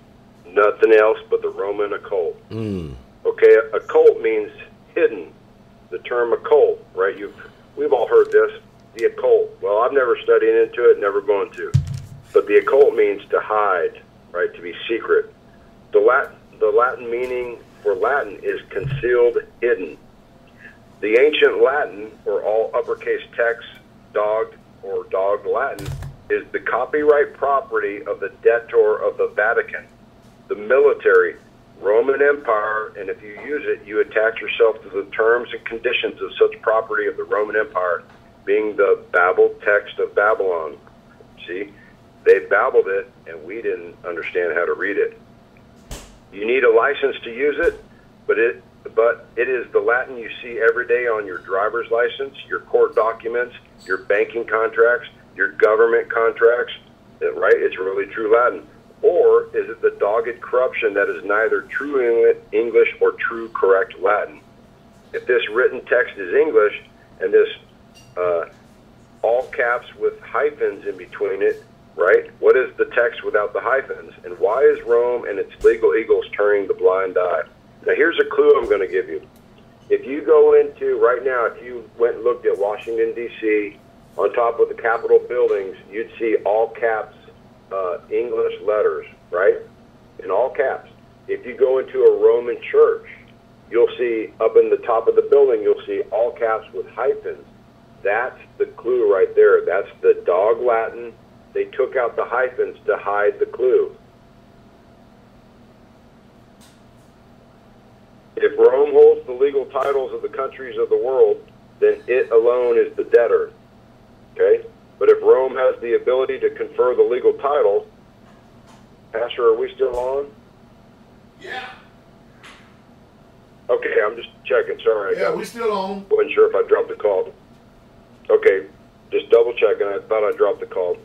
Nothing else but the Roman occult. Okay, occult means hidden. The term occult, right? We've all heard this, the occult. Well, I've never studied into it, never going to. But the occult means to hide, right? To be secret. The Latin meaning for Latin is concealed, hidden. The ancient Latin, or all uppercase text, dogged Latin, is the copyright property of the debtor of the Vatican, the military, Roman Empire, and if you use it, you attach yourself to the terms and conditions of such property of the Roman Empire, being the babbled text of Babylon. See? They babbled it, and we didn't understand how to read it. You need a license to use it, but it is the Latin you see every day on your driver's license, your court documents, your banking contracts, your government contracts, right? It's really true Latin. Or is it the dogged corruption that is neither true English or true correct Latin? If this written text is English and this all caps with hyphens in between it, right? What is the text without the hyphens? And why is Rome and its legal eagles turning the blind eye? Now, here's a clue I'm going to give you. If you go into, right now, if you went and looked at Washington, D.C., on top of the Capitol buildings, you'd see all caps English letters, right? In all caps. If you go into a Roman church, you'll see up in the top of the building, you'll see all caps with hyphens. That's the clue right there. That's the dog Latin. They took out the hyphens to hide the clue. If Rome holds the legal titles of the countries of the world, then it alone is the debtor. Okay? But if Rome has the ability to confer the legal title, Pastor, are we still on? Yeah. Okay, I'm just checking. Sorry. Yeah, we still on. Wasn't sure if I dropped the call. Okay, just double checking. I thought I dropped the call.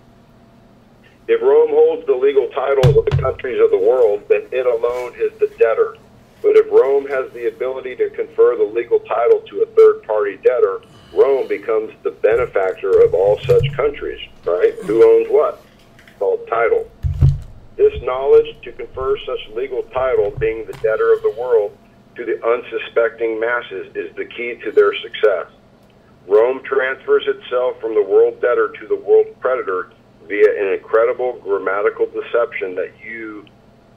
If Rome holds the legal titles of the countries of the world, then it alone is the debtor. But if Rome has the ability to confer the legal title to a third-party debtor, Rome becomes the benefactor of all such countries, right? Who owns what? It's called title. This knowledge to confer such legal title, being the debtor of the world, to the unsuspecting masses is the key to their success. Rome transfers itself from the world debtor to the world creditor via an incredible grammatical deception that you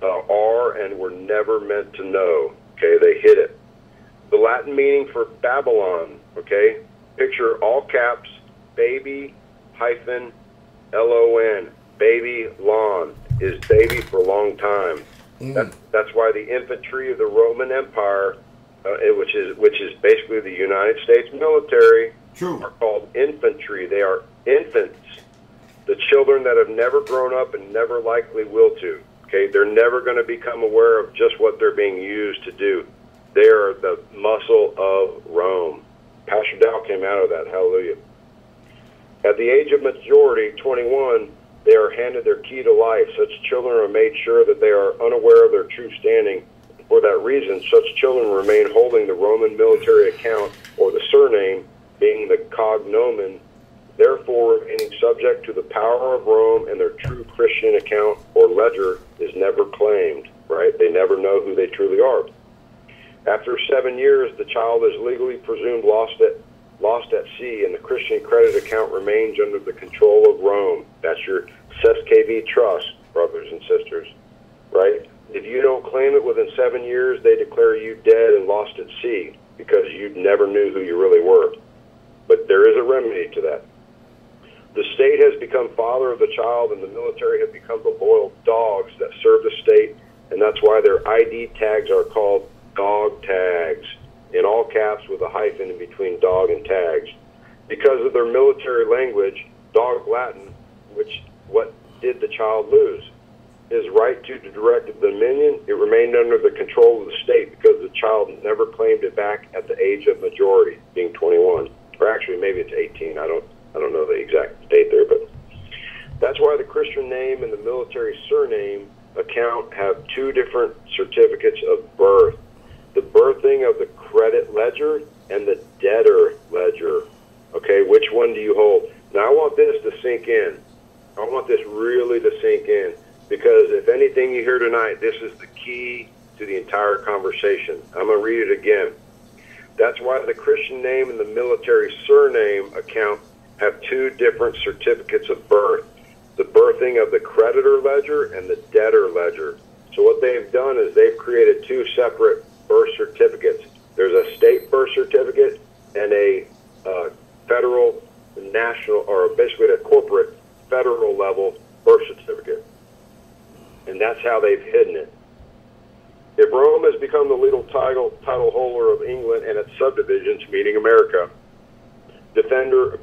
are and were never meant to know. Okay, they hid it. The Latin meaning for Babylon, okay, picture all caps, baby, hyphen, L-O-N, baby, lawn, is baby for a long time. That's why the infantry of the Roman Empire, which is basically the United States military, True. are called infantry. They are infants, the children that have never grown up and never likely will to. Okay, they're never going to become aware of just what they're being used to do. They are the muscle of Rome. Pastor Dowell came out of that. Hallelujah. At the age of majority, 21, they are handed their key to life. Such children are made sure that they are unaware of their true standing. For that reason, such children remain holding the Roman military account, or the surname, being the cognomen, therefore remaining subject to the power of Rome, and their true Christian account or ledger is never claimed, right? They never know who they truly are. After 7 years, the child is legally presumed lost at sea, and the Christian credit account remains under the control of Rome. That's your SESKV trust, brothers and sisters, right? If you don't claim it within 7 years, they declare you dead and lost at sea because you never knew who you really were. But there is a remedy to that. The state has become father of the child, and the military have become the loyal dogs that serve the state, and that's why their ID tags are called dog tags, in all caps with a hyphen in between dog and tags. Because of their military language, dog Latin, what did the child lose? His right to direct dominion, it remained under the control of the state because the child never claimed it back at the age of majority, being 21. Or actually, maybe it's 18. I don't know the exact date there, but that's why the Christian name and the military surname account have two different certificates of birth. The birthing of the credit ledger and the debtor ledger. Okay, which one do you hold? Now, I want this to sink in. I want this really to sink in, because if anything you hear tonight, this is the key to the entire conversation. I'm going to read it again. That's why the Christian name and the military surname account have two different certificates of birth. The birthing of the creditor ledger and the debtor ledger. So what they've done is they've created two separate birth certificates. There's a state birth certificate and a federal, national, or basically a corporate federal level birth certificate. And that's how they've hidden it. If Rome has become the legal title holder of England and its subdivisions, meaning America, defender of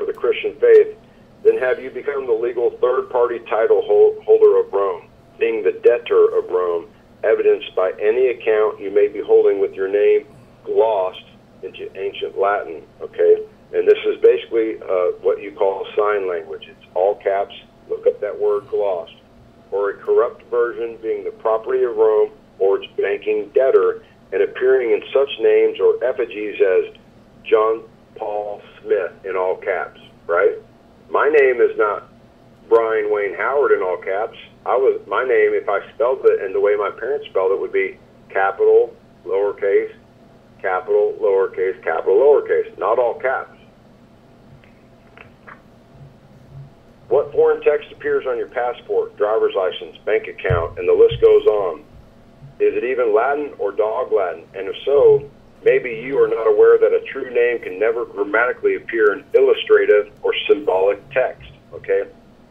the Christian faith, Then have you become the legal third-party title holder of Rome, being the debtor of Rome, evidenced by any account you may be holding with your name glossed into ancient Latin, okay? And this is basically what you call sign language. It's all caps. Look up that word glossed. Or a corrupt version being the property of Rome or its banking debtor and appearing in such names or effigies as John Paul Smith in all caps, right? My name is not Brian Wayne Howard in all caps. My name, if I spelled it and the way my parents spelled it, would be capital, lowercase, capital, lowercase, capital, lowercase, not all caps. What foreign text appears on your passport, driver's license, bank account, and the list goes on? Is it even Latin or dog Latin? And if so, maybe you are not aware that a true name can never grammatically appear in illustrative or symbolic text, okay?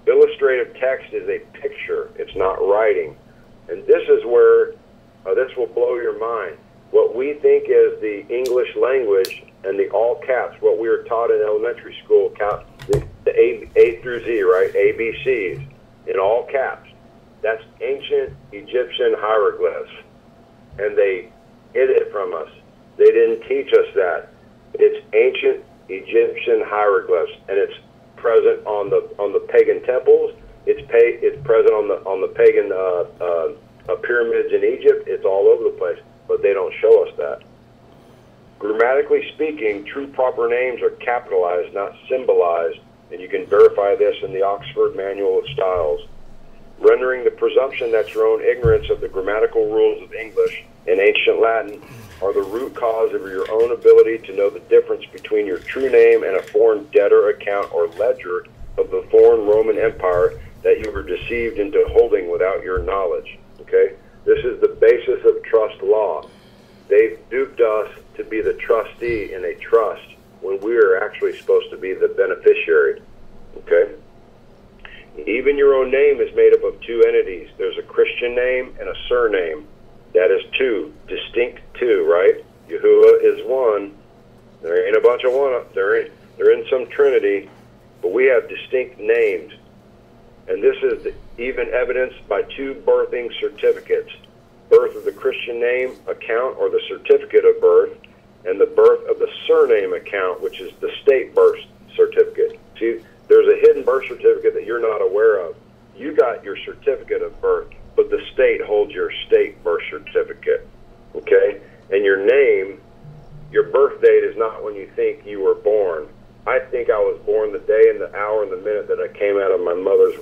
Illustrative text is a picture. It's not writing. And this is where this will blow your mind. What we think is the English language and the all caps, what we were taught in elementary school, the A through Z, right? ABCs in all caps. That's ancient Egyptian hieroglyphs. And they hid it from us. They didn't teach us that. It's ancient Egyptian hieroglyphs, and it's present on the pagan temples. It's present on the pagan pyramids in Egypt. It's all over the place, but they don't show us that. Grammatically speaking, true proper names are capitalized, not symbolized, and you can verify this in the Oxford Manual of Styles. Rendering the presumption that your own ignorance of the grammatical rules of English and ancient Latin are the root cause of your own ability to know the difference between your true name and a foreign debtor account or ledger of the foreign Roman Empire that you were deceived into holding without your knowledge. Okay? This is the basis of trust law. They've duped us to be the trustee in a trust when we are actually supposed to be the beneficiary. Okay? Even your own name is made up of two entities. There's a Christian name and a surname. That is two, distinct two, right? Yahuwah is one. There ain't a bunch of one. They're in some trinity, but we have distinct names. And this is even evidenced by two birthing certificates. Birth of the Christian name account or the certificate of birth, and the birth of the surname account, which is the state birth certificate. See, there's a hidden birth certificate that you're not aware of. You got your certificate of birth, but the state holds your state birth certificate, okay? And your name, your birth date is not when you think you were born. I think I was born the day and the hour and the minute that I came out of my mother's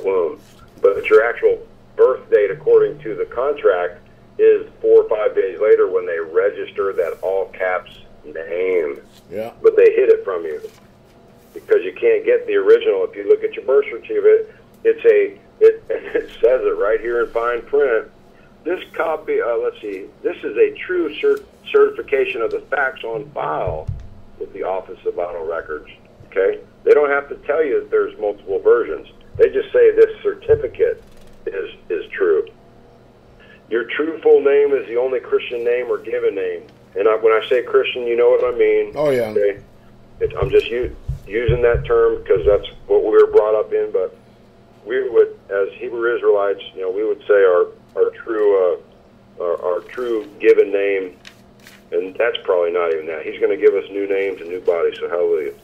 womb. But your actual birth date, according to the contract, is 4 or 5 days later when they register that all caps name. Yeah. But they hid it from you because you can't get the original. If you look at your birth certificate, it says it right here in fine print. This copy, this is a true certification of the facts on file with the Office of Vital Records. Okay, they don't have to tell you that there's multiple versions. They just say this certificate is true. Your true full name is the only Christian name or given name. And when I say Christian, you know what I mean. Oh yeah. Okay? I'm just using that term because that's what we were brought up in, but we would, as Hebrew Israelites, we would say our true given name, and that's probably not even that. He's going to give us new names and new bodies, so hallelujah.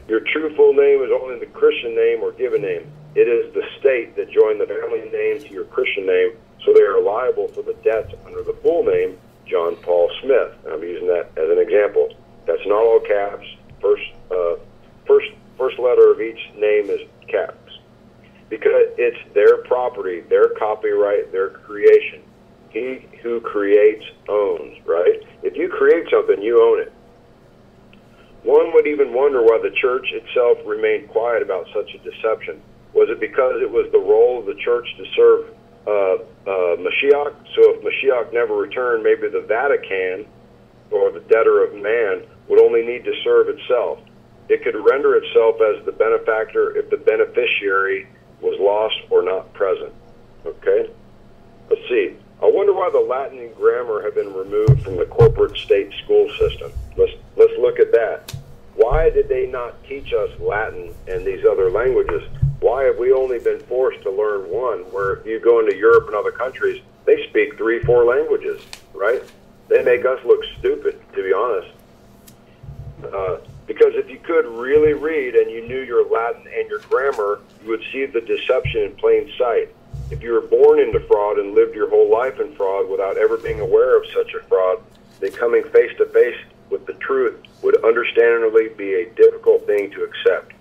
Your true full name is only the Christian name or given name. It is the state that joined the family name to your Christian name, so they are liable for the debts under the full name, John Paul Smith. I'm using that as an example. That's not all caps. First letter of each name is caps. Because it's their property, their copyright, their creation. He who creates owns, right? If you create something, you own it. One would even wonder why the church itself remained quiet about such a deception. Was it because it was the role of the church to serve Mashiach? So if Mashiach never returned, maybe the Vatican, or the debtor of man, would only need to serve itself. It could render itself as the benefactor if the beneficiary was lost or not present. Okay? Let's see. I wonder why the Latin and grammar have been removed from the corporate state school system. Let's look at that. Why why did they not teach us Latin and these other languages? Why have we only been forced to learn one, where if you go into Europe and other countries, they speak 3-4 languages, right? They make us look stupid, to be honest. Because if you could really read and you knew your Latin and your grammar, you would see the deception in plain sight. If you were born into fraud and lived your whole life in fraud without ever being aware of such a fraud, then coming face to face with the truth would understandably be a difficult thing to accept.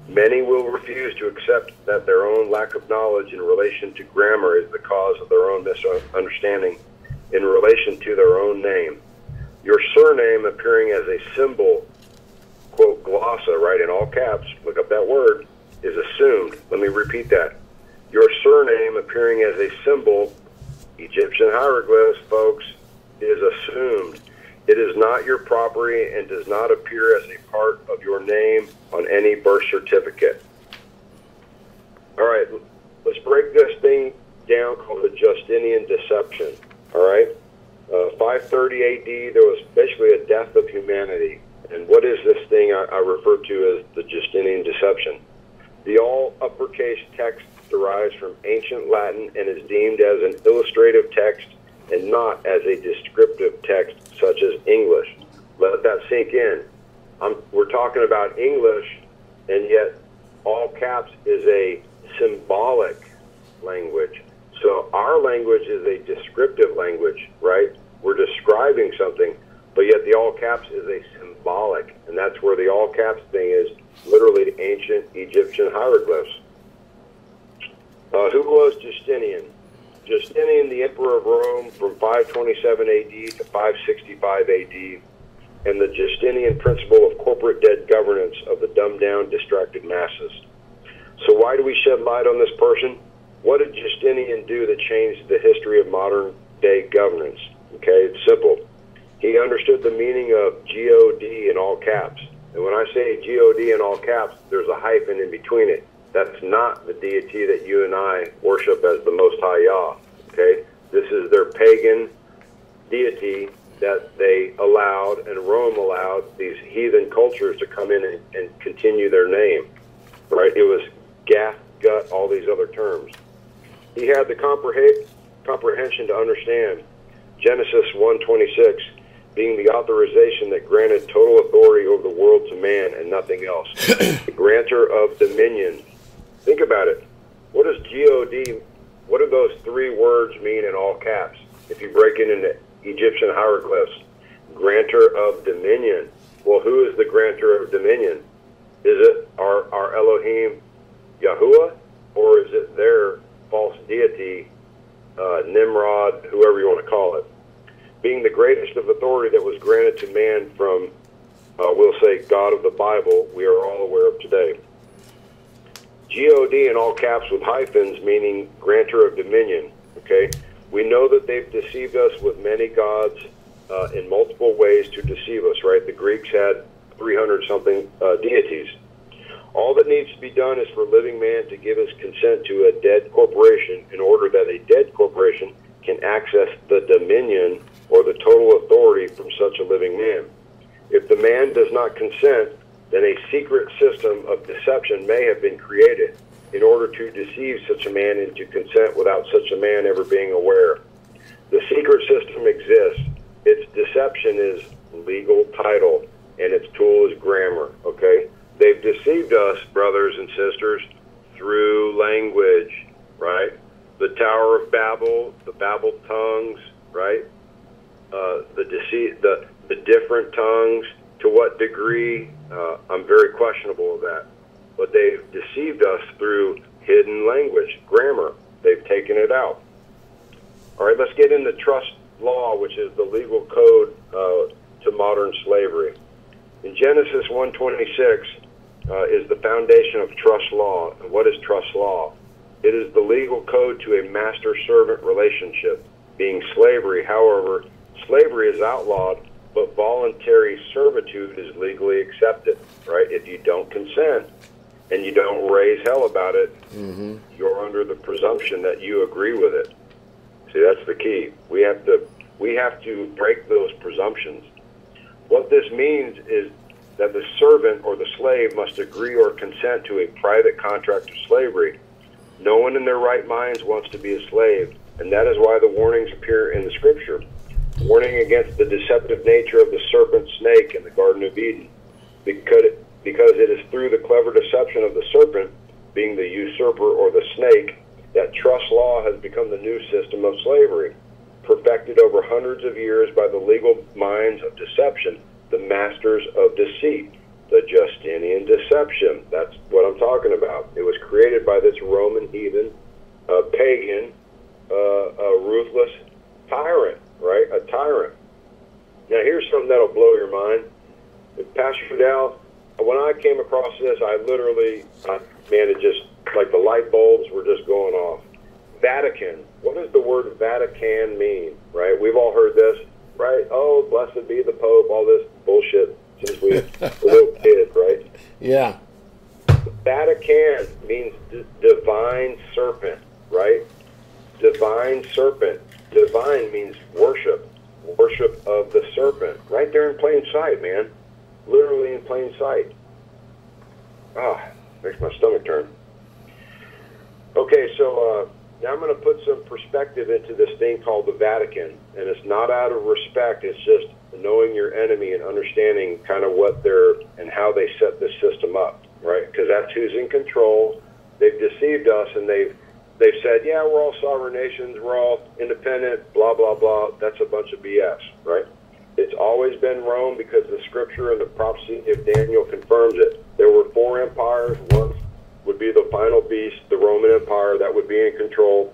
Many will refuse to accept that their own lack of knowledge in relation to grammar is the cause of their own misunderstanding in relation to their own name. Your surname appearing as a symbol, quote, glossa, right, in all caps, look up that word, is assumed. Let me repeat that. Your surname appearing as a symbol, Egyptian hieroglyphs, folks, is assumed. It is not your property and does not appear as a part of your name on any birth certificate. All right, let's break this thing down called the Justinian deception. All right, 530 AD, there was basically a death of humanity. And what is this thing I refer to as the Justinian deception? The all uppercase text derives from ancient Latin and is deemed as an illustrative text and not as a descriptive text such as English. Let that sink in. We're talking about English, and yet all caps is a symbolic language. So our language is a descriptive language, right? We're describing something, but yet the all caps is a symbolic, and that's where the all caps thing is, literally ancient Egyptian hieroglyphs. Who was Justinian? Justinian, the emperor of Rome, from 527 AD to 565 AD, and the Justinian principle of corporate dead governance of the dumbed-down, distracted masses. So why do we shed light on this person? What did Justinian do that changed the history of modern-day governance? Okay, it's simple. He understood the meaning of G-O-D in all caps. And when I say G-O-D in all caps, there's a hyphen in between it. That's not the deity that you and I worship as the Most High Yah. Okay? This is their pagan deity that they allowed, and Rome allowed these heathen cultures to come in and continue their name. Right? It was Gath, Gut, all these other terms. He had the comprehension to understand Genesis 1:26 being the authorization that granted total authority over the world to man and nothing else. The grantor of dominion. Think about it. What does G-O-D, what do those 3 words mean in all caps? If you break it into Egyptian hieroglyphs, grantor of dominion. Well, who is the grantor of dominion? Is it our Elohim Yahuwah, or is it their false deity, Nimrod, whoever you want to call it? Being the greatest of authority that was granted to man from, we'll say, God of the Bible, we are all aware of today. G-O-D in all caps with hyphens, meaning grantor of dominion, okay? We know that they've deceived us with many gods in multiple ways to deceive us, right? The Greeks had 300-something deities. All that needs to be done is for living man to give his consent to a dead corporation in order that a dead corporation can access the dominion or the total authority from such a living man. If the man does not consent, then a secret system of deception may have been created in order to deceive such a man into consent without such a man ever being aware. The secret system exists. Its deception is legal title, and its tool is grammar, okay? They've deceived us, brothers and sisters, through language, right? The Tower of Babel, the babbled tongues, right? The different tongues. To what degree? I'm very questionable of that. But they've deceived us through hidden language, grammar. They've taken it out. All right, let's get into trust law, which is the legal code to modern slavery. In Genesis 1:26 is the foundation of trust law. And what is trust law? It is the legal code to a master-servant relationship. Being slavery, however, slavery is outlawed, but voluntary servitude is legally accepted, right? If you don't consent and you don't raise hell about it, you're under the presumption that you agree with it. See, that's the key. We have to break those presumptions. What this means is that the servant or the slave must agree or consent to a private contract of slavery. No one in their right minds wants to be a slave, and that is why the warnings appear in the Scripture. Warning against the deceptive nature of the serpent snake in the Garden of Eden, because it is through the clever deception of the serpent, being the usurper or the snake, that trust law has become the new system of slavery, perfected over hundreds of years by the legal minds of deception, the masters of deceit, the Justinian deception. That's what I'm talking about. It was created by this Roman heathen, pagan, a ruthless tyrant, right? A tyrant. Now, here's something that'll blow your mind. Pastor Dowell, when I came across this, I literally, it just, like the light bulbs were just going off. Vatican. What does the word Vatican mean, right? We've all heard this, right? Oh, blessed be the Pope, all this bullshit since we were little kids, right? Yeah. Vatican means divine serpent, right? Divine serpent. Divine means worship. Worship of the serpent. Right there in plain sight, man. Literally in plain sight. Makes my stomach turn. Okay, so now I'm going to put some perspective into this thing called the Vatican. And it's not out of respect. It's just knowing your enemy and understanding kind of what they're and how they set this system up, right? Because that's who's in control. They've deceived us, and they've said, yeah, we're all sovereign nations, we're all independent, blah, blah, blah. That's a bunch of BS, right? It's always been Rome because the scripture and the prophecy of Daniel confirms it. There were 4 empires. One would be the final beast, the Roman Empire, that would be in control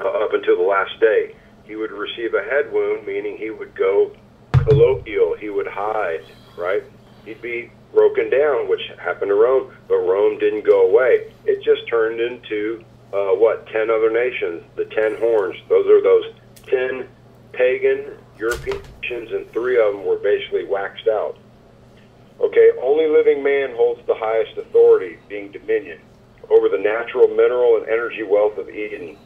up until the last day. He would receive a head wound, meaning he would go colloquial, he would hide, right? He'd be broken down, which happened to Rome, but Rome didn't go away. It just turned into 10 other nations, the 10 horns. Those are those 10 pagan European nations, and 3 of them were basically waxed out. Okay, only living man holds the highest authority, being dominion, over the natural mineral and energy wealth of Eden.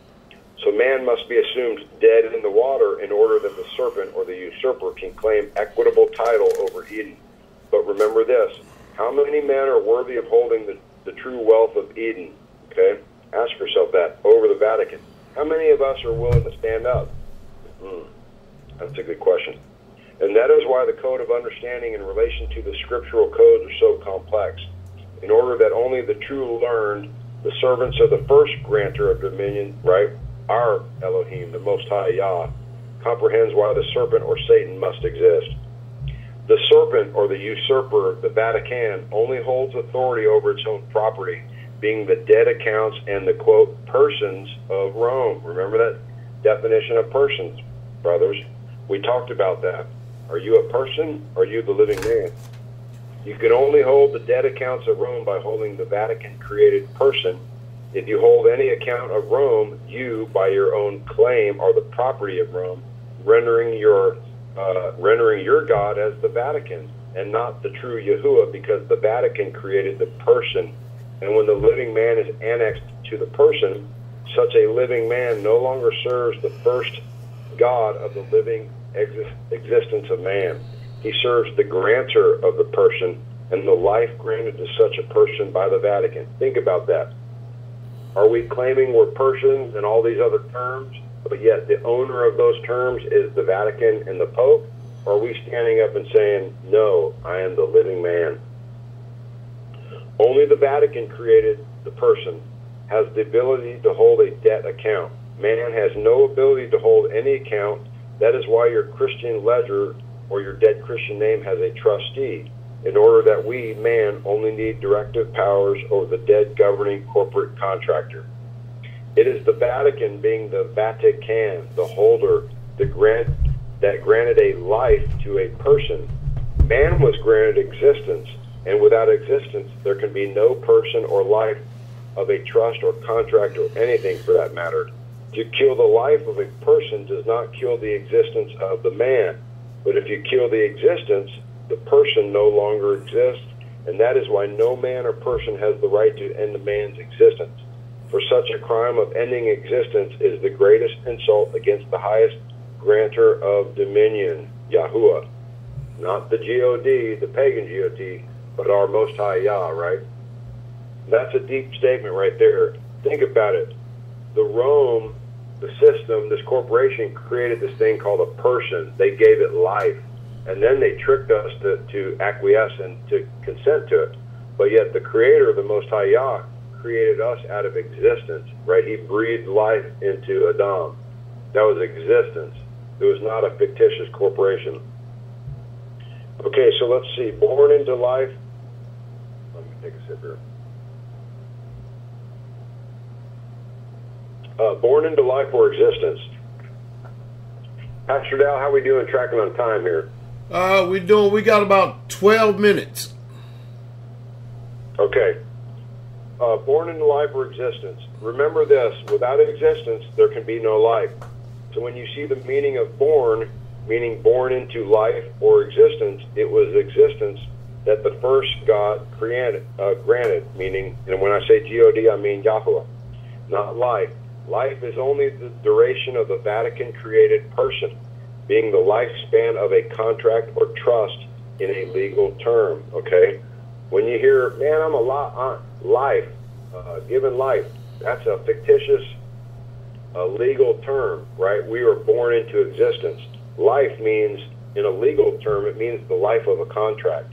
So man must be assumed dead in the water in order that the serpent or the usurper can claim equitable title over Eden. But remember this, how many men are worthy of holding the true wealth of Eden? Okay? Ask yourself that over the Vatican. How many of us are willing to stand up? That's a good question. And that is why the code of understanding in relation to the scriptural codes are so complex. In order that only the true learned, the servants of the first grantor of dominion, right, our Elohim, the Most High Yah, comprehends why the serpent or Satan must exist. The serpent or the usurper, the Vatican, only holds authority over its own property, being the dead accounts and the, quote, persons of Rome. Remember that definition of persons, brothers? We talked about that. Are you a person? Or are you the living man? You can only hold the dead accounts of Rome by holding the Vatican-created person. If you hold any account of Rome, you, by your own claim, are the property of Rome, rendering your God as the Vatican and not the true Yahuwah, because the Vatican created the person. And when the living man is annexed to the person, such a living man no longer serves the first God of the living existence of man. He serves the grantor of the person and the life granted to such a person by the Vatican. Think about that. Are we claiming we're persons and all these other terms, but yet the owner of those terms is the Vatican and the Pope? Or are we standing up and saying, no, I am the living man? Only the Vatican created the person, has the ability to hold a debt account. Man has no ability to hold any account. That is why your Christian ledger or your dead Christian name has a trustee, in order that we, man, only need directive powers over the dead governing corporate contractor. It is the Vatican, being the Vatican, the holder, that granted a life to a person. Man was granted existence, and without existence there can be no person or life of a trust or contract or anything for that matter. To kill the life of a person does not kill the existence of the man, but if you kill the existence, the person no longer exists, and that is why no man or person has the right to end the man's existence. For such a crime of ending existence is the greatest insult against the highest grantor of dominion, Yahuwah. not the G-O-D, the pagan G-O-D, but our Most High Yah, right? That's a deep statement right there. Think about it. The Rome, the system, this corporation created this thing called a person. They gave it life. And then they tricked us to acquiesce and to consent to it. But yet the creator, the Most High Yah, created us out of existence, right? He breathed life into Adam. That was existence. It was not a fictitious corporation. Okay, so let's see. Born into life. Let me take a sip here. Born into life or existence. Pastor Dowell, how are we doing tracking on time here? We got about 12 minutes. Okay. Born into life or existence. Remember this, without existence, there can be no life. So when you see the meaning of born, meaning born into life or existence, it was existence that the first God granted, meaning, and when I say G-O-D, I mean Yahweh, not life. Life is only the duration of the Vatican-created person, being the lifespan of a contract or trust in a legal term, okay? When you hear, man, I'm life, given life, that's a fictitious legal term, right? We were born into existence. Life means, in a legal term, it means the life of a contract.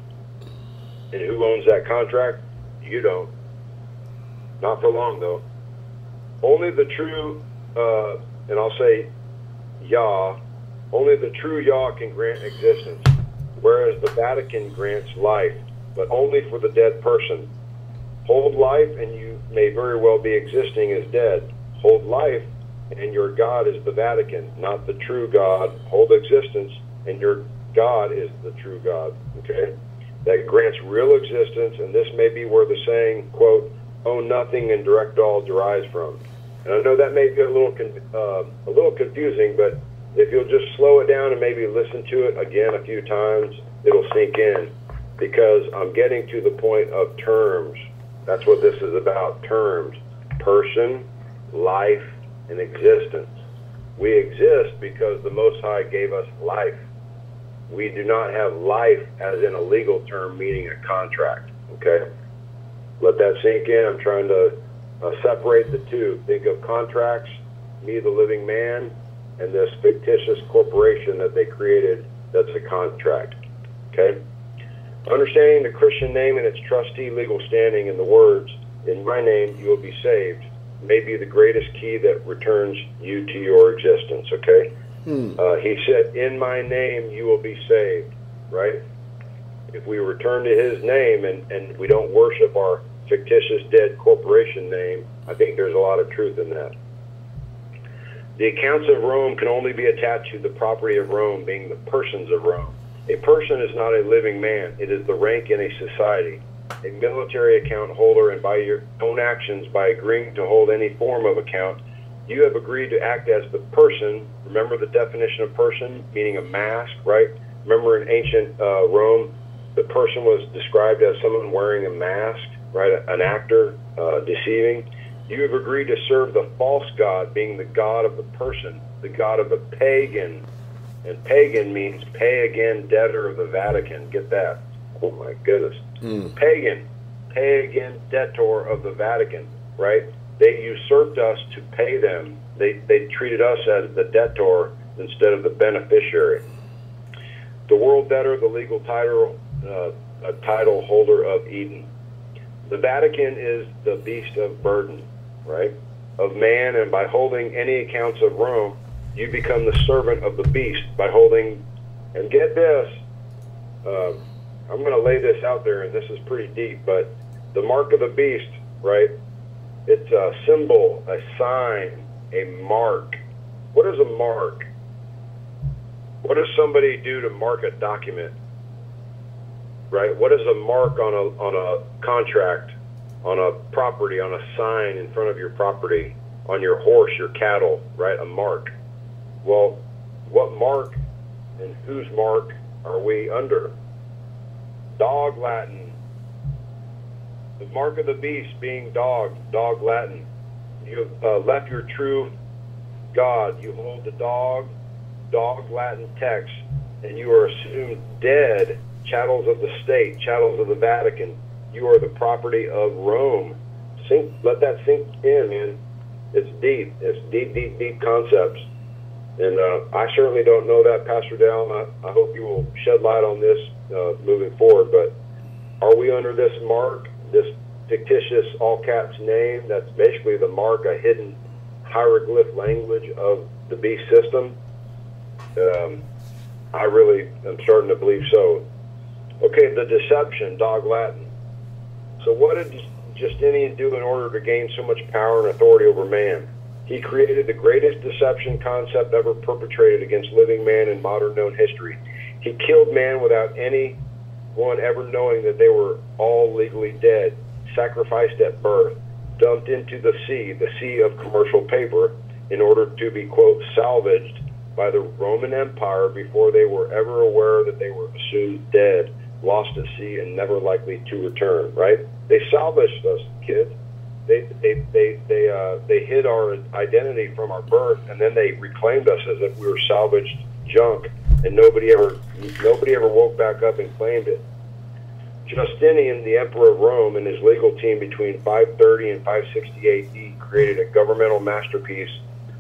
And who owns that contract? You don't. Not for long, though. Only the true, and I'll say Yah, only the true Yah can grant existence, whereas the Vatican grants life, but only for the dead person. Hold life, and you may very well be existing as dead. Hold life, and your God is the Vatican, not the true God. Hold existence, and your God is the true God, okay? That grants real existence, and this may be where the saying, quote, own nothing and direct all derives from. And I know that may be a little confusing, but if you'll just slow it down and maybe listen to it again a few times, it'll sink in, because I'm getting to the point of terms. That's what this is about, terms. Person, life, and existence. We exist because the Most High gave us life. We do not have life as in a legal term, meaning a contract, okay? Let that sink in. I'm trying to separate the two. Think of contracts, me, the living man, and this fictitious corporation that they created that's a contract, okay? Understanding the Christian name and its trustee legal standing in the words, in my name you will be saved, may be the greatest key that returns you to your existence, okay? He said, in my name you will be saved, right? If we return to his name and we don't worship our fictitious dead corporation name, I think there's a lot of truth in that. The accounts of Rome can only be attached to the property of Rome, being the persons of Rome. A person is not a living man. It is the rank in a society. A military account holder, and by your own actions, by agreeing to hold any form of account, you have agreed to act as the person. Remember the definition of person, meaning a mask, right? Remember in ancient Rome, the person was described as someone wearing a mask, right? An actor, deceiving. You have agreed to serve the false god, being the god of the person, the god of the pagan. And pagan means pay again debtor of the Vatican. Get that? Oh my goodness. Pagan. Pay again debtor of the Vatican, right? They usurped us to pay them. They treated us as the debtor instead of the beneficiary. The world debtor, the legal title holder of Eden. The Vatican is the beast of burden, right, of man, and by holding any accounts of Rome, you become the servant of the beast by holding, and get this, I'm going to lay this out there, and this is pretty deep, but the mark of the beast, right, it's a symbol, a sign, a mark. What is a mark? What does somebody do to mark a document? Right? What is a mark on a contract, on a property, on a sign in front of your property, on your horse, your cattle, right? A mark. Well, what mark and whose mark are we under? Dog Latin. The mark of the beast being dog Latin. You left your true God. You hold the dog Latin text and you are assumed dead, chattels of the state, chattels of the Vatican. You are the property of Rome. Let that sink in, man. It's deep. It's deep, deep, deep concepts. And I certainly don't know that, Pastor Dowell. I hope you will shed light on this moving forward. But are we under this mark, this fictitious all caps name that's basically the mark, a hidden hieroglyph language of the beast system? I really am starting to believe so. Okay, the deception, dog Latin. So what did Justinian do in order to gain so much power and authority over man? He created the greatest deception concept ever perpetrated against living man in modern known history. He killed man without anyone ever knowing that they were all legally dead, sacrificed at birth, dumped into the sea of commercial paper, in order to be, quote, salvaged by the Roman Empire before they were ever aware that they were assumed dead, lost at sea, and never likely to return, right? They salvaged us, kids. They hid our identity from our birth, and then they reclaimed us as if we were salvaged junk, and nobody ever woke back up and claimed it. Justinian, the emperor of Rome, and his legal team between 530 and 560 AD created a governmental masterpiece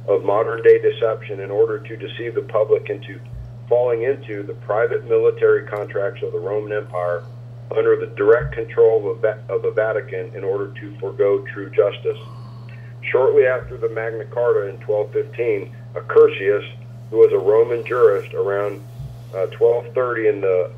of modern-day deception in order to deceive the public into falling into the private military contracts of the Roman Empire under the direct control of the Vatican in order to forego true justice. Shortly after the Magna Carta in 1215, Accursius, who was a Roman jurist around 1230 in the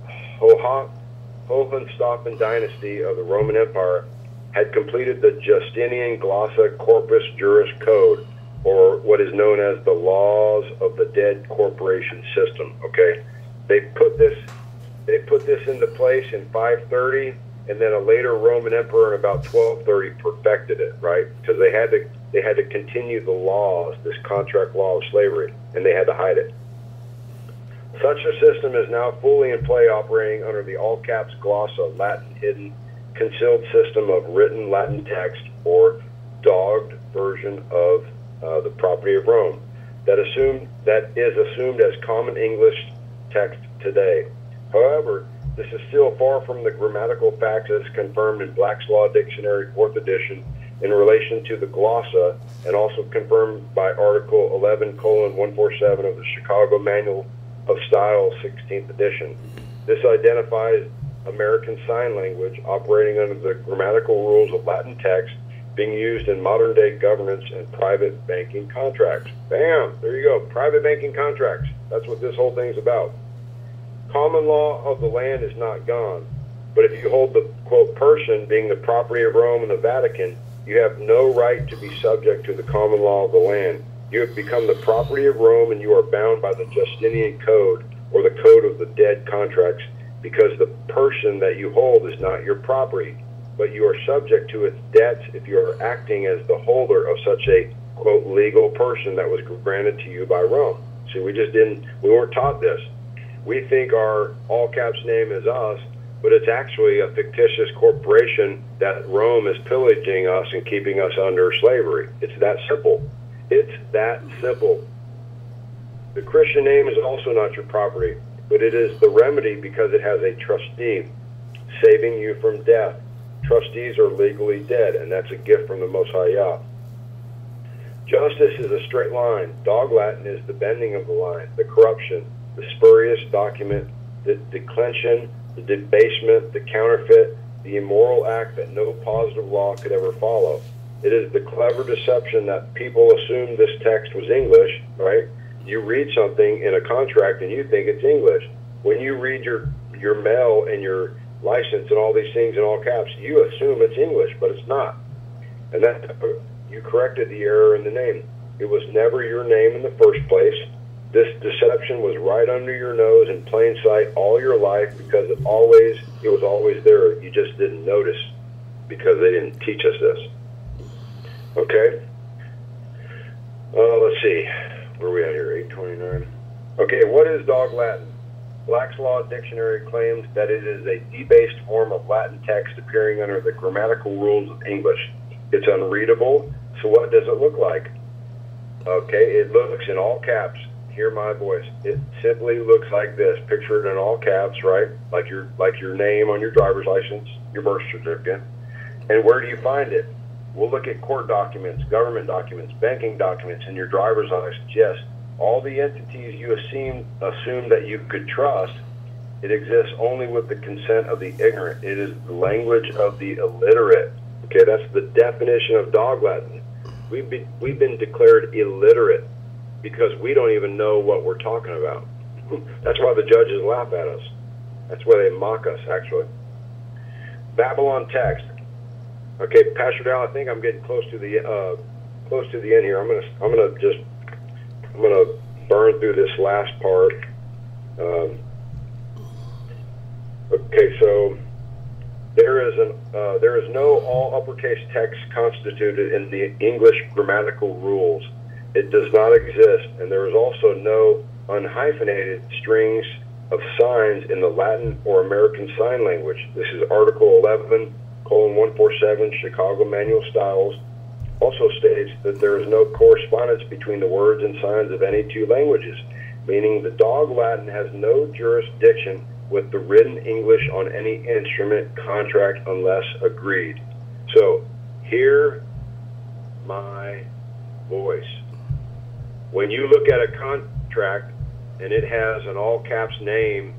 Hohenstaufen dynasty of the Roman Empire, had completed the Justinian Glossa Corpus Juris Code, or what is known as the Laws of the Dead Corporation System. Okay, they put this into place in 530, and then a later Roman emperor in about 1230 perfected it, right? Because they had to continue the laws, this contract law of slavery, and they had to hide it. Such a system is now fully in play, operating under the all caps glossa, Latin hidden, concealed system of written Latin text, or dogged version of the property of Rome, that is assumed as common English text today. However, this is still far from the grammatical facts as confirmed in Black's Law Dictionary, 4th edition, in relation to the glossa, and also confirmed by Article 11:147 of the Chicago Manual of Style, 16th edition. This identifies American Sign Language operating under the grammatical rules of Latin text being used in modern-day governance and private banking contracts. Bam! There you go. Private banking contracts. That's what this whole thing's about. Common law of the land is not gone, but if you hold the, quote, person being the property of Rome and the Vatican, you have no right to be subject to the common law of the land. You have become the property of Rome, and you are bound by the Justinian Code, or the Code of the Dead Contracts, because the person that you hold is not your property, but you are subject to its debts if you are acting as the holder of such a, quote, legal person that was granted to you by Rome. See, we weren't taught this. We think our all caps name is us, but it's actually a fictitious corporation that Rome is pillaging us and keeping us under slavery. It's that simple. It's that simple. The Christian name is also not your property, but it is the remedy because it has a trustee, saving you from death. Trustees are legally dead, and that's a gift from the Most High Yah. Justice is a straight line. Dog Latin is the bending of the line, the corruption, the spurious document, the declension, the debasement, the counterfeit, the immoral act that no positive law could ever follow. It is the clever deception that people assume this text was English, right? You read something in a contract and you think it's English. When you read your mail and your license and all these things in all caps, you assume it's English, but it's not. And that you corrected the error in the name. It was never your name in the first place. This deception was right under your nose in plain sight all your life because it was always there. You just didn't notice because they didn't teach us this. Okay? Let's see. Where are we at here? 829. Okay, what is dog Latin? Black's Law Dictionary claims that it is a debased form of Latin text appearing under the grammatical rules of English. It's unreadable, so what does it look like? Okay, it looks in all caps, hear my voice. It simply looks like this. Picture it in all caps, right? Like your name on your driver's license, your birth certificate. And where do you find it? We'll look at court documents, government documents, banking documents, and your driver's license. Yes, all the entities you assume that you could trust, it exists only with the consent of the ignorant. It is the language of the illiterate. Okay, that's the definition of dog Latin. We've been declared illiterate because we don't even know what we're talking about. That's why the judges laugh at us. That's why they mock us, actually. Babylon text. Okay, Pastor Dowell, I think I'm getting close to the end here. I'm gonna burn through this last part. Okay, so there is no all uppercase text constituted in the English grammatical rules. It does not exist, and there is also no unhyphenated strings of signs in the Latin or American Sign Language. This is Article 11:147 Chicago Manual Styles. Also states that there is no correspondence between the words and signs of any two languages, meaning the dog Latin has no jurisdiction with the written English on any instrument contract unless agreed. So, hear my voice. When you look at a contract and it has an all caps name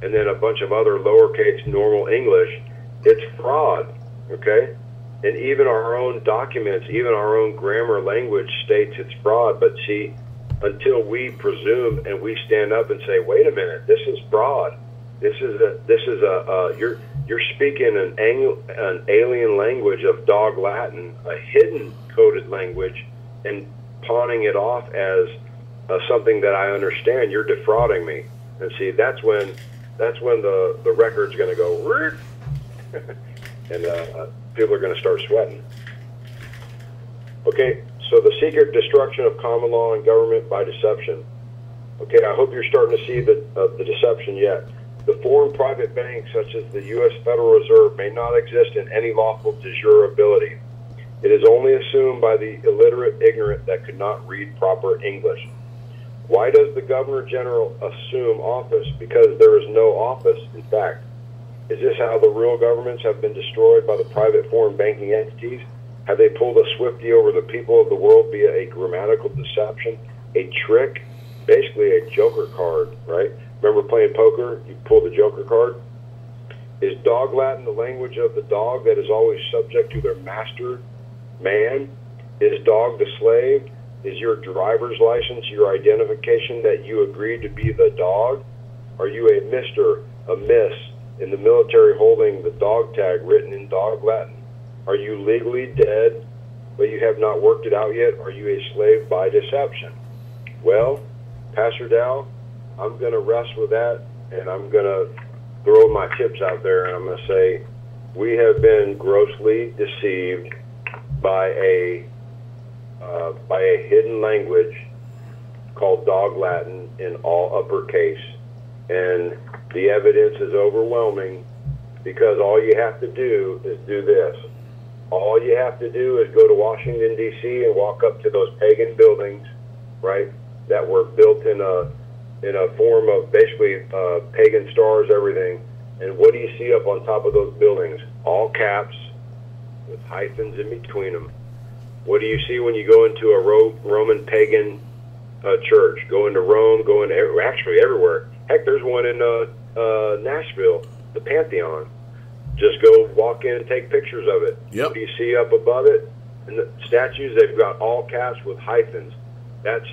and then a bunch of other lowercase normal English, it's fraud, okay? And even our own documents, even our own grammar language states it's fraud. But see, until we presume and we stand up and say, wait a minute, this is fraud. You're speaking an alien language of dog Latin, a hidden coded language, and pawning it off as something that I understand. You're defrauding me. And see, that's when the record's going to go, and people are going to start sweating. Okay, so the secret destruction of common law and government by deception. Okay, I hope you're starting to see the deception yet. The foreign private banks, such as the U.S. Federal Reserve, may not exist in any lawful de jure ability. It is only assumed by the illiterate ignorant that could not read proper English. Why does the Governor General assume office? Because there is no office, in fact. Is this how the real governments have been destroyed by the private foreign banking entities? Have they pulled a Swiftie over the people of the world via a grammatical deception, a trick, basically a joker card, right? Remember playing poker? You pull the joker card. Is dog Latin the language of the dog that is always subject to their master, man? Is dog the slave? Is your driver's license your identification that you agreed to be the dog? Are you a Mr., a Miss in the military holding the dog tag written in dog Latin? Are you legally dead, but you have not worked it out yet? Are you a slave by deception? Well, Pastor Dowell, I'm going to rest with that, and I'm going to throw my tips out there, and I'm going to say we have been grossly deceived by a hidden language called dog Latin in all uppercase, and the evidence is overwhelming because all you have to do is do this. All you have to do is go to Washington, D.C. and walk up to those pagan buildings, right, that were built in a form of basically pagan stars, everything. And what do you see up on top of those buildings? All caps with hyphens in between them. What do you see when you go into a Roman pagan church? Go into Rome, actually everywhere. Heck, there's one in Nashville, the Pantheon. Just go walk in and take pictures of it. Yep. What do you see up above it? And the statues, they've got all caps with hyphens. That's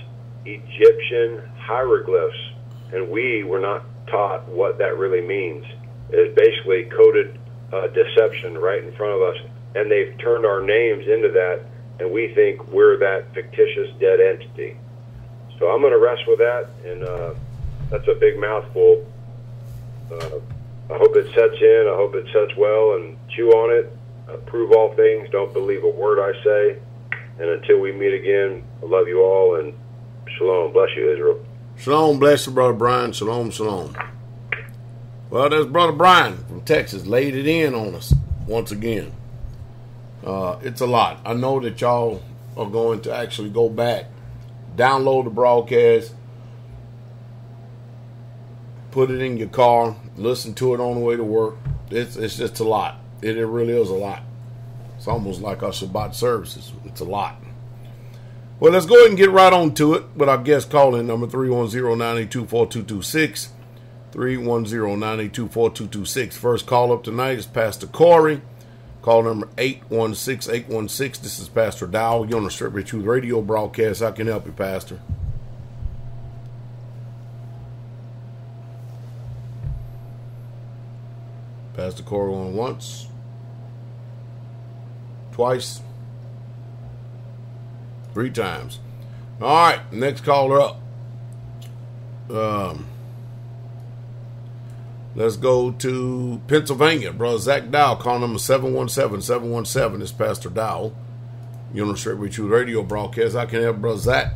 Egyptian hieroglyphs, and we were not taught what that really means. It's basically coded deception right in front of us, and they've turned our names into that, and we think we're that fictitious dead entity. So I'm going to rest with that, and that's a big mouthful. I hope it sets in. I hope it sets well, and chew on it. Prove all things. Don't believe a word I say. And until we meet again, I love you all, and shalom. Bless you, Israel. Shalom, bless you, Brother Brian. Shalom, shalom. Well, there's Brother Brian from Texas. Laid it in on us once again. It's a lot. I know that y'all are going to actually go back, download the broadcast, put it in your car, listen to it on the way to work. It's just a lot. It really is a lot. It's almost like our Shabbat services. It's a lot. Well, let's go ahead and get right on to it with our guest call-in number 310-982-4226. 310-982-4226. First call up tonight is Pastor Corey. Call number 816-816. This is Pastor Dowell. You're on the Strictly Truth radio broadcast. I can help you, Pastor. Pastor Corey on once. Twice. 3 times. All right, next caller up. Let's go to Pennsylvania. Brother Zach Dowell, call number 717-717. It's Pastor Dowell. You're on the Strictly Truth radio broadcast. I can help Brother Zach.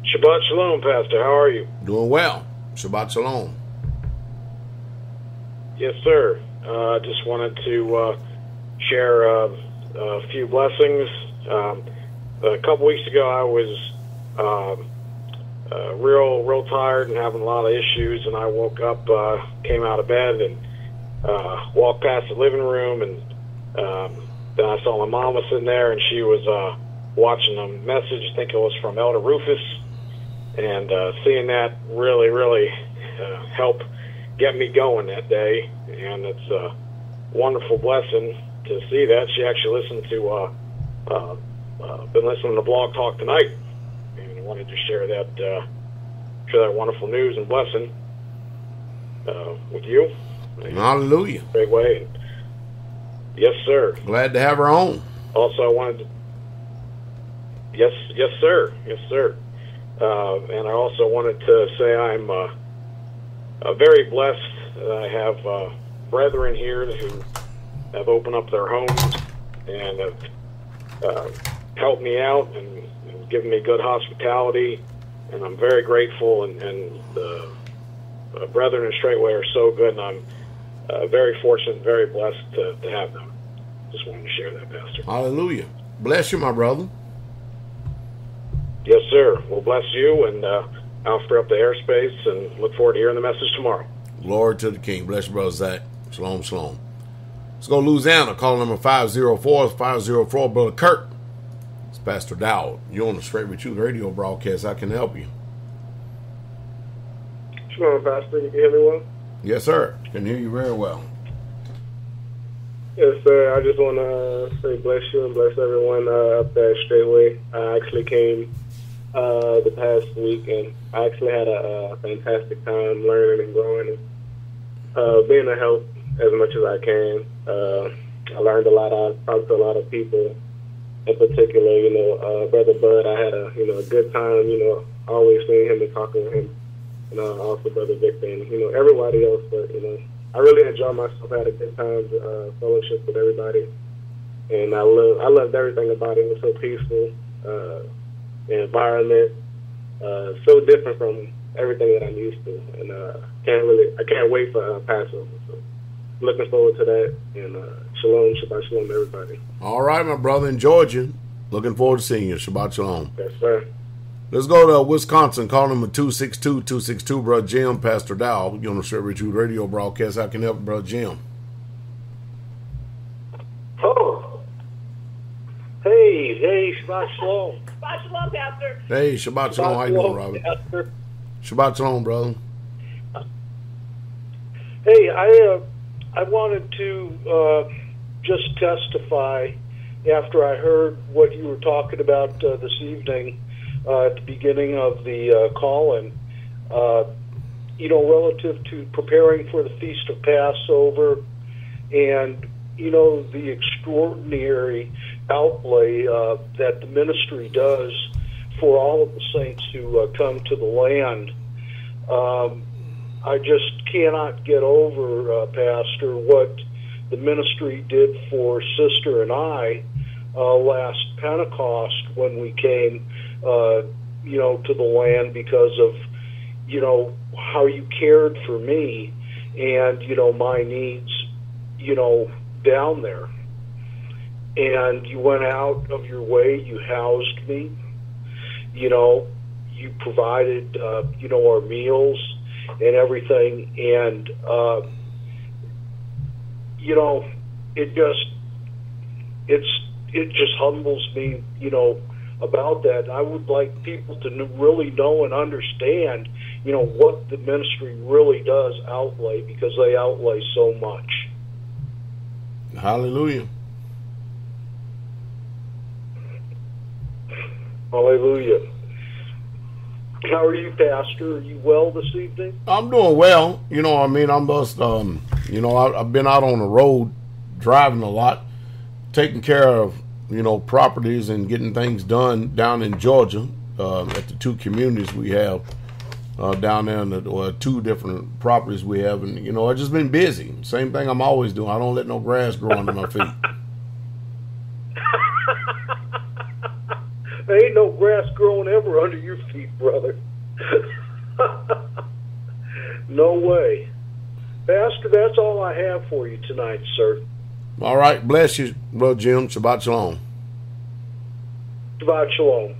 Shabbat Shalom, Pastor. How are you? Doing well. Shabbat Shalom. Yes, sir. I just wanted to share a few blessings. A couple weeks ago, I was real tired and having a lot of issues, and I woke up, came out of bed, and walked past the living room, and then I saw my mama sitting there, and she was watching a message. I think it was from Elder Rufus, and seeing that really helped get me going that day, and it's a wonderful blessing to see that. She actually listened to been listening to Blog Talk tonight, and I wanted to share that wonderful news and blessing with you. Hallelujah. Great way. Yes, sir. Glad to have her on. Also, I wanted to. Yes, sir. Yes, sir. And I also wanted to say I'm very blessed that I have brethren here who have opened up their homes and have helped me out and given me good hospitality, and I'm very grateful, and the brethren in Straightway are so good, and I'm very fortunate and very blessed to have them. Just wanted to share that, Pastor. Hallelujah. Bless you, my brother. Yes, sir. Well, bless you, and I'll free up the airspace and look forward to hearing the message tomorrow. Glory to the King. Bless you, brother Zach. Shalom, shalom. Let's go to Louisiana. Call number 504, Brother Kirk. It's Pastor Dowell. You're on the Straight With You radio broadcast. I can help you. Shalom, Pastor. You can hear me well? Yes, sir. Can hear you very well. Yes, sir. I just want to say bless you and bless everyone up there Straightway. I actually came the past week, and I actually had a fantastic time learning and growing and being a help as much as I can. I learned a lot. I talked to a lot of people. In particular, Brother Bud, I had a good time. Always seeing him and talking with him, and also Brother Victor and everybody else. But I really enjoyed myself. I had a good time, fellowship with everybody, and I loved everything about it. It was so peaceful, the environment, so different from everything that I'm used to, and I can't wait for Passover. So looking forward to that, and shalom, Shabbat Shalom, everybody. All right, my brother in Georgia. Looking forward to seeing you. Shabbat Shalom. Yes, sir. Let's go to Wisconsin. Call number 262-262, Brother Jim, Pastor Dowell. You're on the Straight With You radio broadcast. I can help Brother Jim. Oh. Hey, Shabbat Shalom. Shabbat Shalom, Pastor. Hey, Shabbat Shalom. How you doing, Robert? Pastor. Shabbat Shalom, brother. Hey, I wanted to just testify after I heard what you were talking about this evening at the beginning of the call, and relative to preparing for the Feast of Passover, and the extraordinary outlay that the ministry does for all of the saints who come to the land. I just cannot get over, Pastor, what the ministry did for Sister and I last Pentecost when we came, to the land, because of, how you cared for me and, my needs, down there. And you went out of your way, you housed me, you provided, our meals. and everything. And, you know, it just humbles me, you know, about that. I would like people to really know and understand, you know, what the ministry really does outlay, because they outlay so much. Hallelujah. Hallelujah. How are you, Pastor? Are you well this evening? I'm doing well. You know, I mean, I'm just, you know, I've been out on the road driving a lot, taking care of, you know, properties and getting things done down in Georgia at the two communities we have down there, in the two different properties we have. And, you know, I've just been busy. Same thing I'm always doing. I don't let no grass grow under my feet. There ain't no grass growing ever under your feet, brother. No way. Pastor, that's all I have for you tonight, sir. All right. Bless you, Brother Jim. Shabbat shalom. Shabbat shalom.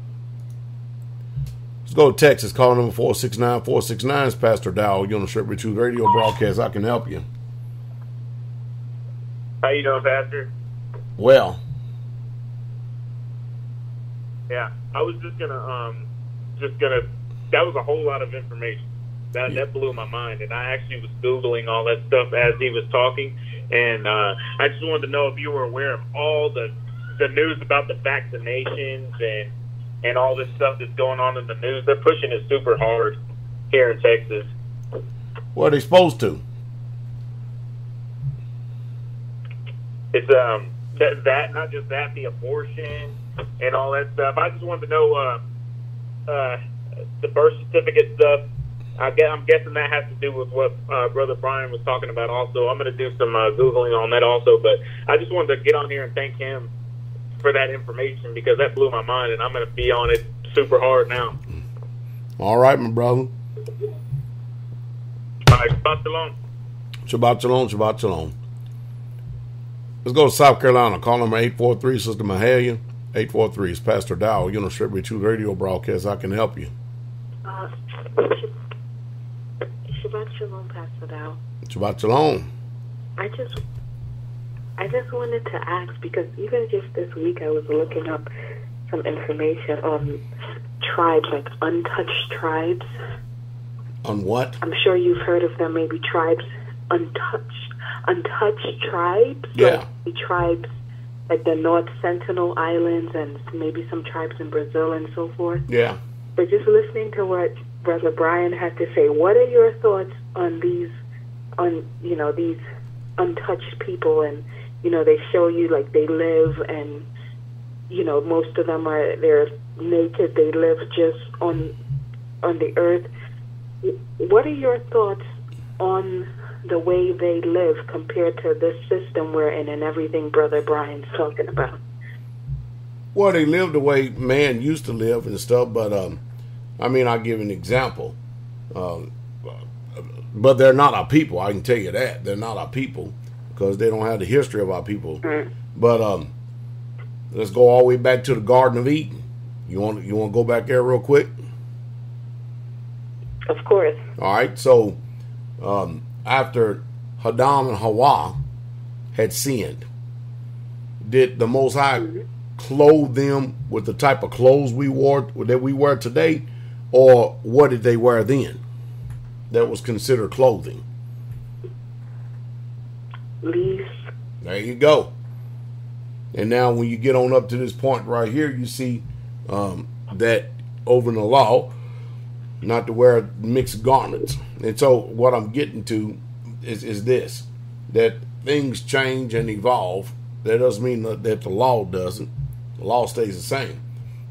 Let's go to Texas. Call number 469-469 is Pastor Dowell. You're on the Shepherd Truth Radio broadcast. I can help you. How you doing, Pastor? Well. Yeah, I was just gonna, that was a whole lot of information. That blew my mind, and I actually was Googling all that stuff as he was talking, and I just wanted to know if you were aware of all the news about the vaccinations and all this stuff that's going on in the news. They're pushing it super hard here in Texas. What are they supposed to? It's that not just that, the abortion and all that stuff. I just wanted to know the birth certificate stuff. I'm guessing that has to do with what Brother Brian was talking about also. I'm going to do some Googling on that also, but I just wanted to get on here and thank him for that information, because that blew my mind, and I'm going to be on it super hard now. All right, my brother. All right, Shabbat shalom. Shabbat shalom, Shabbat shalom. Let's go to South Carolina. Call number 843, Sister Mahalia. 843 is Pastor Dowell. You're on the Shepherd Truth Radio broadcast. I can help you. Shabbat shalom, Pastor Dowell. Shabbat shalom. I just wanted to ask, because even just this week I was looking up some information on tribes, like untouched tribes. On what? I'm sure you've heard of them, maybe tribes, untouched tribes. Yeah. Like the tribes like the North Sentinel Islands and maybe some tribes in Brazil and so forth. Yeah. But just listening to what Brother Brian had to say, what are your thoughts on these untouched people? And, they show you like they live, and, most of them they're naked. They live just on the earth. What are your thoughts on the way they live compared to this system we're in and everything Brother Brian's talking about? Well, they live the way man used to live and stuff, but I'll give an example. But they're not our people. I can tell you that they're not our people because they don't have the history of our people. Mm. But let's go all the way back to the Garden of Eden. You want to go back there real quick? Of course. All right. So after Adam and Hawa had sinned, did the Most High clothe them with the type of clothes we wear today, or what did they wear then that was considered clothing? Leaves. There you go. And now when you get on up to this point right here, you see that over in the law, not to wear mixed garments. And so what I'm getting to is this, that things change and evolve. That doesn't mean that the law doesn't. The law stays the same.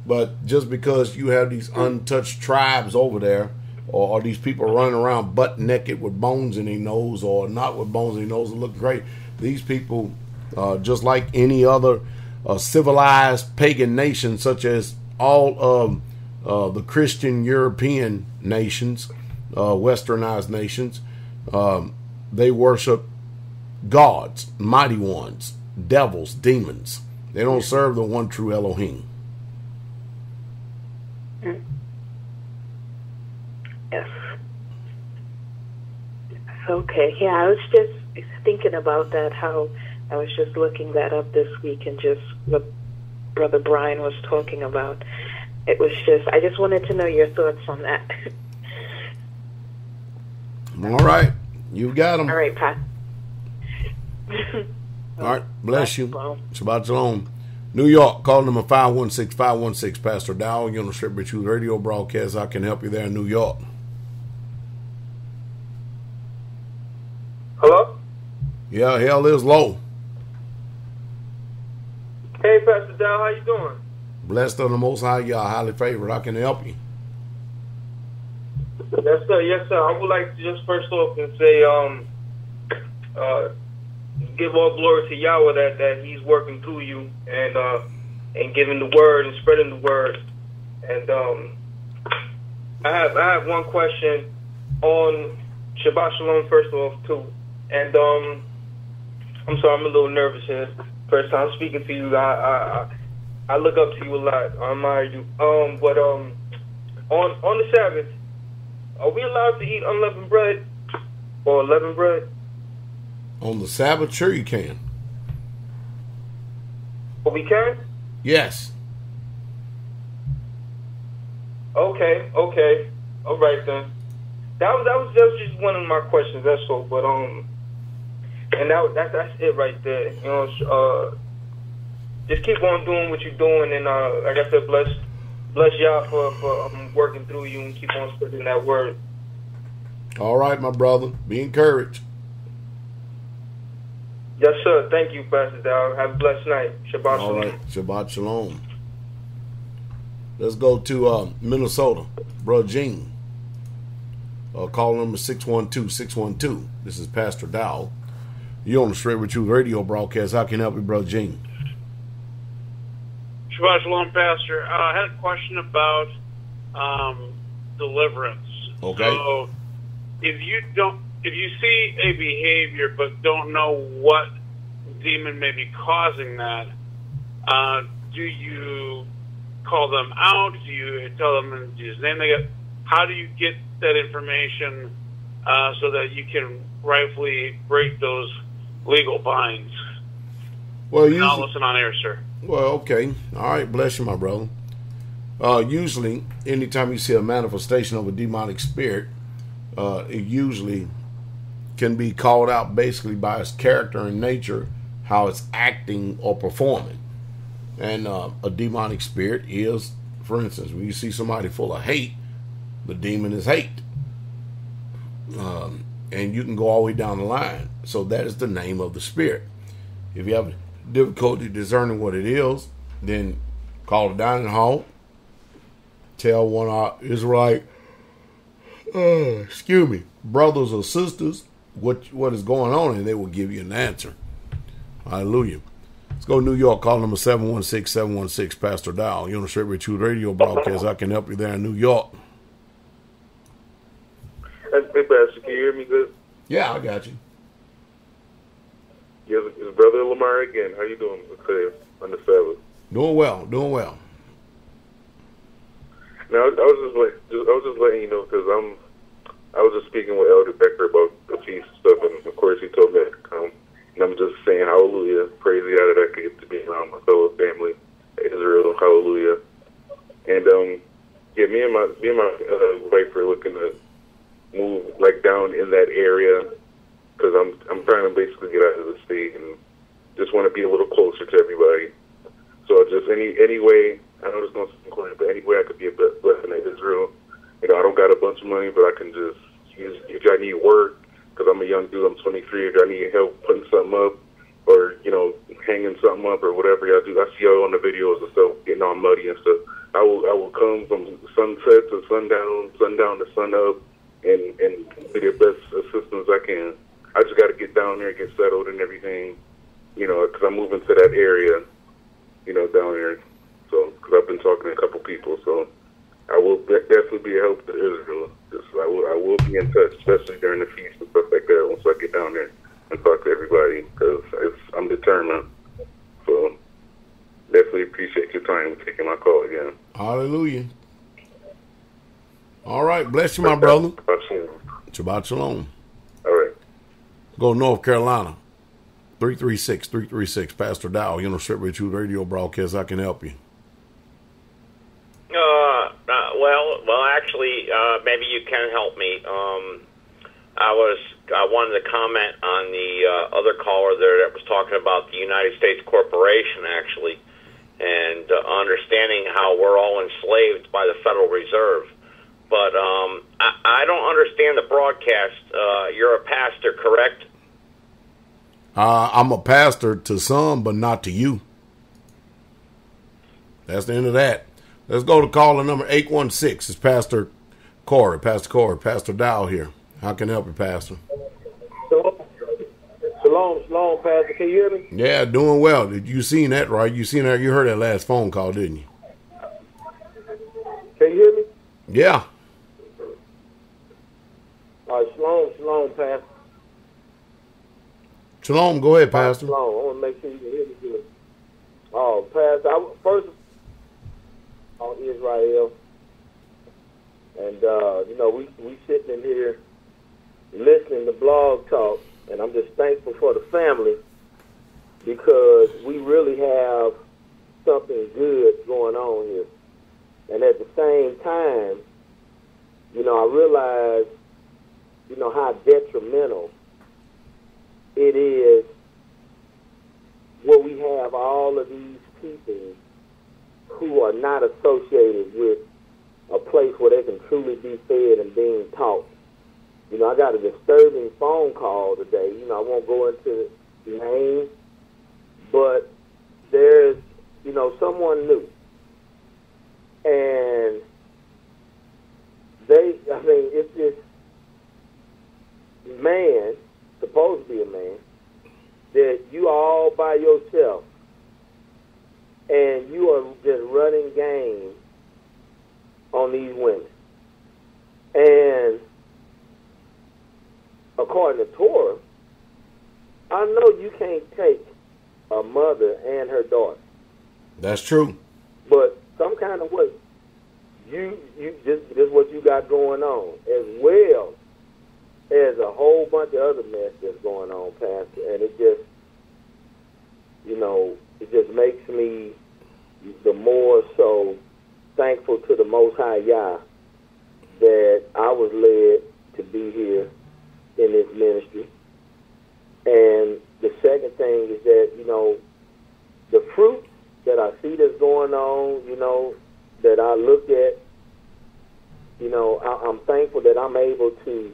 But just because you have these untouched tribes over there, or these people running around butt naked with bones in their nose, or not with bones in their nose and look great, these people, just like any other civilized pagan nation, such as all of the Christian European nations, westernized nations, they worship gods, mighty ones, devils, demons. They don't serve the one true Elohim. Yes. Okay, yeah, I was just thinking about that, how I was just looking that up this week and just what Brother Brian was talking about. It was just, I just wanted to know your thoughts on that. All right. You got them. All right, Pat. All right. Bless you. Shalom. Shabbat Shalom. New York, call number 516-516. Pastor Dowell, you're on the Strip Truth radio broadcast. I can help you there in New York. Hello? Yeah, hell is low. Hey, Pastor Dowell, how you doing? Blessed of the Most High, y'all highly favored. I can help you. Yes, sir. Yes, sir. I would like to just first off and say, give all glory to Yahweh that He's working through you and giving the word and spreading the word. And I have one question on Shabbat Shalom first off too. And I'm sorry, I'm a little nervous here. First time speaking to you, I look up to you a lot. I admire you. But on the Sabbath, are we allowed to eat unleavened bread or leavened bread? On the Sabbath, sure you can. Oh, we can? Yes. Okay. All right then. That was just one of my questions. That's all. But and that's it right there. You know, just keep on doing what you're doing, and like I said, bless y'all for working through you and keep on spreading that word. All right, my brother. Be encouraged. Yes, sir. Thank you, Pastor Dowell. Have a blessed night. Shabbat All Shalom. right. Shabbat Shalom. Let's go to Minnesota. Bro Gene. Call number 612-612. This is Pastor Dowell. You're on the Straight With Truth radio broadcast. How can I help you, Bro Gene? Shabbat Shalom, Pastor. I had a question about deliverance. Okay. So, if you see a behavior but don't know what demon may be causing that, do you call them out? Do you tell them in Jesus' name? How do you get that information so that you can rightfully break those legal binds? Well, I'll listen on air, sir. Well, okay. All right. Bless you, my brother. Usually, anytime you see a manifestation of a demonic spirit, it usually can be called out basically by its character and nature, how it's acting or performing. And a demonic spirit is, for instance, when you see somebody full of hate, the demon is hate. And you can go all the way down the line. So that is the name of the spirit. If you have difficulty discerning what it is, then call the dining hall. Tell one of our Israelite, brothers or sisters what is going on, and they will give you an answer. Hallelujah. Let's go to New York. Call number 716-716, Pastor Dowell. You're on the Straight With Truth radio broadcast. I can help you there in New York. Hey, Pastor, can you hear me good? Yeah, I got you. Yes, it's Brother Lamar again. How you doing today on the Sabbath? Doing well. Now, I was just letting you know, because I was just speaking with Elder Becker about the feast and stuff, and of course he told me to come. And I'm just saying hallelujah, praise God that I could get to be around my fellow family, Israel, hallelujah. And yeah, me and my wife are looking to move like down in that area, because I'm trying to basically get out of the state and just want to be a little closer to everybody. So just any way, I know it's going to sound corny, but any way I could be a blessing to Israel. You know, I don't got a bunch of money, but I can just use, if I need work, because I'm a young dude, I'm 23, if I need help putting something up, or, you know, hanging something up, or whatever y'all do. I see y'all on the videos and stuff, getting all muddy and stuff. I will come from sunset to sundown to sun up, and be the best assistance I can. I just got to get down there, get settled and everything, you know, because I'm moving to that area, you know, down there. So, because I've been talking to a couple people, so I will definitely be a help to Israel. I will be in touch, especially during the feast and stuff like that, once I get down there and talk to everybody, because I'm determined. So, definitely appreciate your time taking my call again. Hallelujah. All right. Bless you, my brother. Shabbat Shalom. All right. Go to North Carolina. 336. Pastor Dowell, Straight Truth Radio broadcast. I can help you. Well, actually, maybe you can help me. I wanted to comment on the other caller there that was talking about the United States Corporation, actually, and understanding how we're all enslaved by the Federal Reserve. But I don't understand the broadcast. You're a pastor, correct? I'm a pastor to some, but not to you. That's the end of that. Let's go to caller number 816. It's Pastor Corey. Pastor Dowell here. How can I help you, Pastor? Shalom, Pastor. Can you hear me? Yeah, doing well. Did you seen that, right? You heard that last phone call, didn't you? Can you hear me? Yeah. All right, shalom, Pastor. Shalom, go ahead, Pastor. Shalom. I want to make sure you can hear me good. Oh, Pastor, first on Israel, and we sitting in here listening to Blog Talk, and I'm just thankful for the family because we really have something good going on here. And at the same time, I realize, how detrimental it is where we have all of these people who are not associated with a place where they can truly be fed and being taught. I got a disturbing phone call today. I won't go into names, but there's, someone new. And it's this man, supposed to be a man, that you all by yourself and you are just running game on these women. And according to Torah, I know you can't take a mother and her daughter. That's true. But some kind of way, you just what you got going on, as well as a whole bunch of other mess that's going on, Pastor. And it just makes me the more so thankful to the Most High Yah that I was led to be here in this ministry. And the second thing is that, the fruit that I see that's going on, that I look at, I'm thankful that I'm able to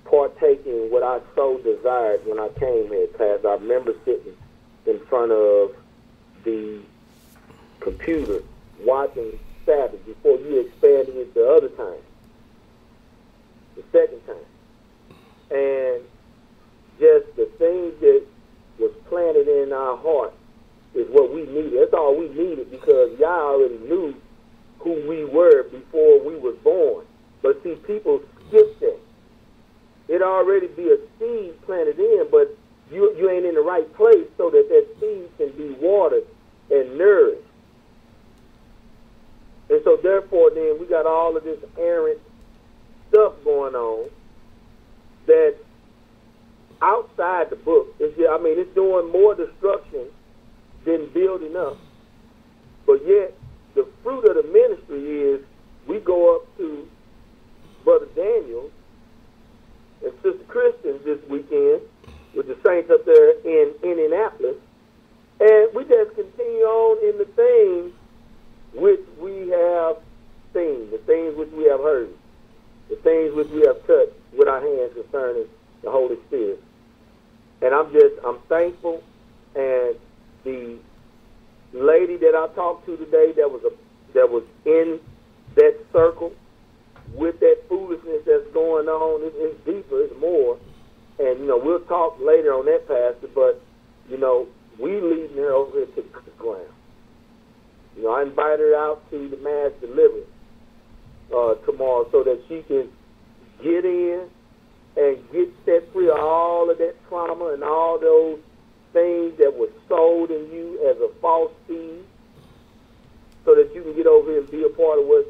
partake in what I so desired when I came here, Pastor. I remember sitting in front of the computer watching Sabbath before you expanded it the other time, the second time. And just the things that was planted in our heart is what we needed. That's all we needed because Yah already knew who we were before we was born. But see, people skip that. It already be a seed planted in, but you ain't in the right place so that seed can be watered and nourished. And so therefore then we got all of this errant stuff going on that's outside the book. It's doing more destruction than building up. But yet the fruit of the ministry is we go up to Brother Daniel and Sister Christian this weekend with the saints up there in Indianapolis, and we just continue on in the things which we have seen, the things which we have heard, the things which we have touched with our hands concerning the Holy Spirit. And I'm thankful. And the lady that I talked to today that was in that circle with that foolishness that's going on, it's deeper, it's more. And, we'll talk later on that, Pastor, but, we leading her over here to the ground. I invite her out to the mass deliverance tomorrow so that she can get in and get set free of all of that trauma and all those things that were sold in you as a false seed so that you can get over here and be a part of what's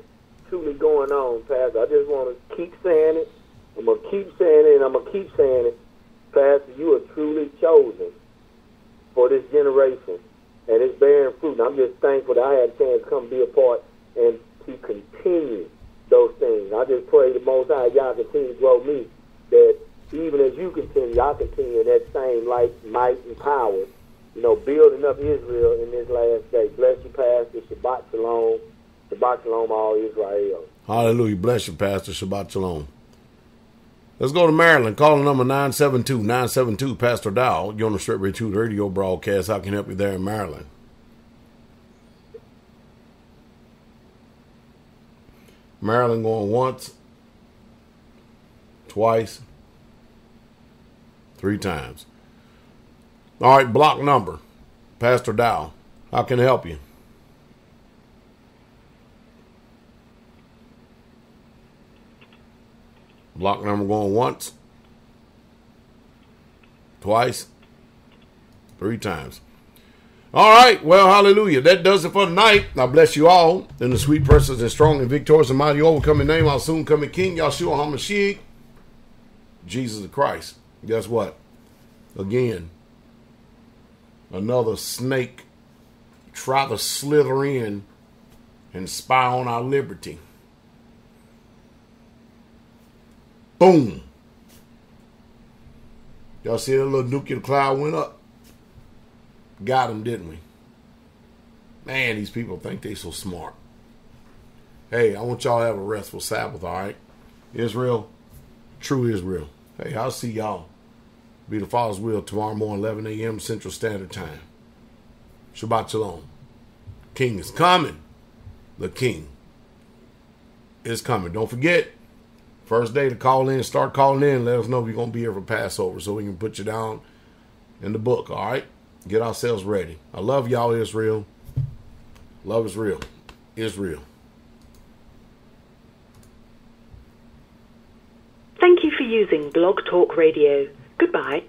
truly going on, Pastor. I just want to keep saying it. I'm going to keep saying it, and I'm going to keep saying it Pastor, you are truly chosen for this generation, and it's bearing fruit. And I'm just thankful that I had a chance to come be a part and to continue those things. I just pray the Most High, y'all continue to grow me, that even as you continue, y'all continue in that same light, might, and power, building up Israel in this last day. Bless you, Pastor. Shabbat Shalom. Shabbat Shalom, all Israel. Hallelujah. Bless you, Pastor. Shabbat Shalom. Let's go to Maryland. Calling number 972-972. Pastor Dowell. You're on the Straight Way Truth radio broadcast. How can I help you there in Maryland? Maryland going once, twice, 3 times. All right, block number. Pastor Dowell. How can I help you? Block number going once, twice, 3 times. All right. Well, hallelujah. That does it for tonight. I bless you all in the sweet, precious, and strong, and victorious, and mighty, overcoming name, our soon coming King, Yahshua HaMashiach, Jesus the Christ. Guess what? Again, another snake try to slither in and spy on our liberty. Boom. Y'all see that little nuclear cloud went up? Got him, didn't we? Man, these people think they so smart. Hey, I want y'all to have a restful Sabbath, all right? Israel, true Israel. Hey, I'll see y'all. Be the Father's will tomorrow morning, 11 a.m. Central Standard Time. Shabbat Shalom. King is coming. The King is coming. Don't forget, first day to call in, start calling in. Let us know if you're going to be here for Passover so we can put you down in the book, all right? Get ourselves ready. I love y'all, Israel. Love is real. Israel. Thank you for using Blog Talk Radio. Goodbye.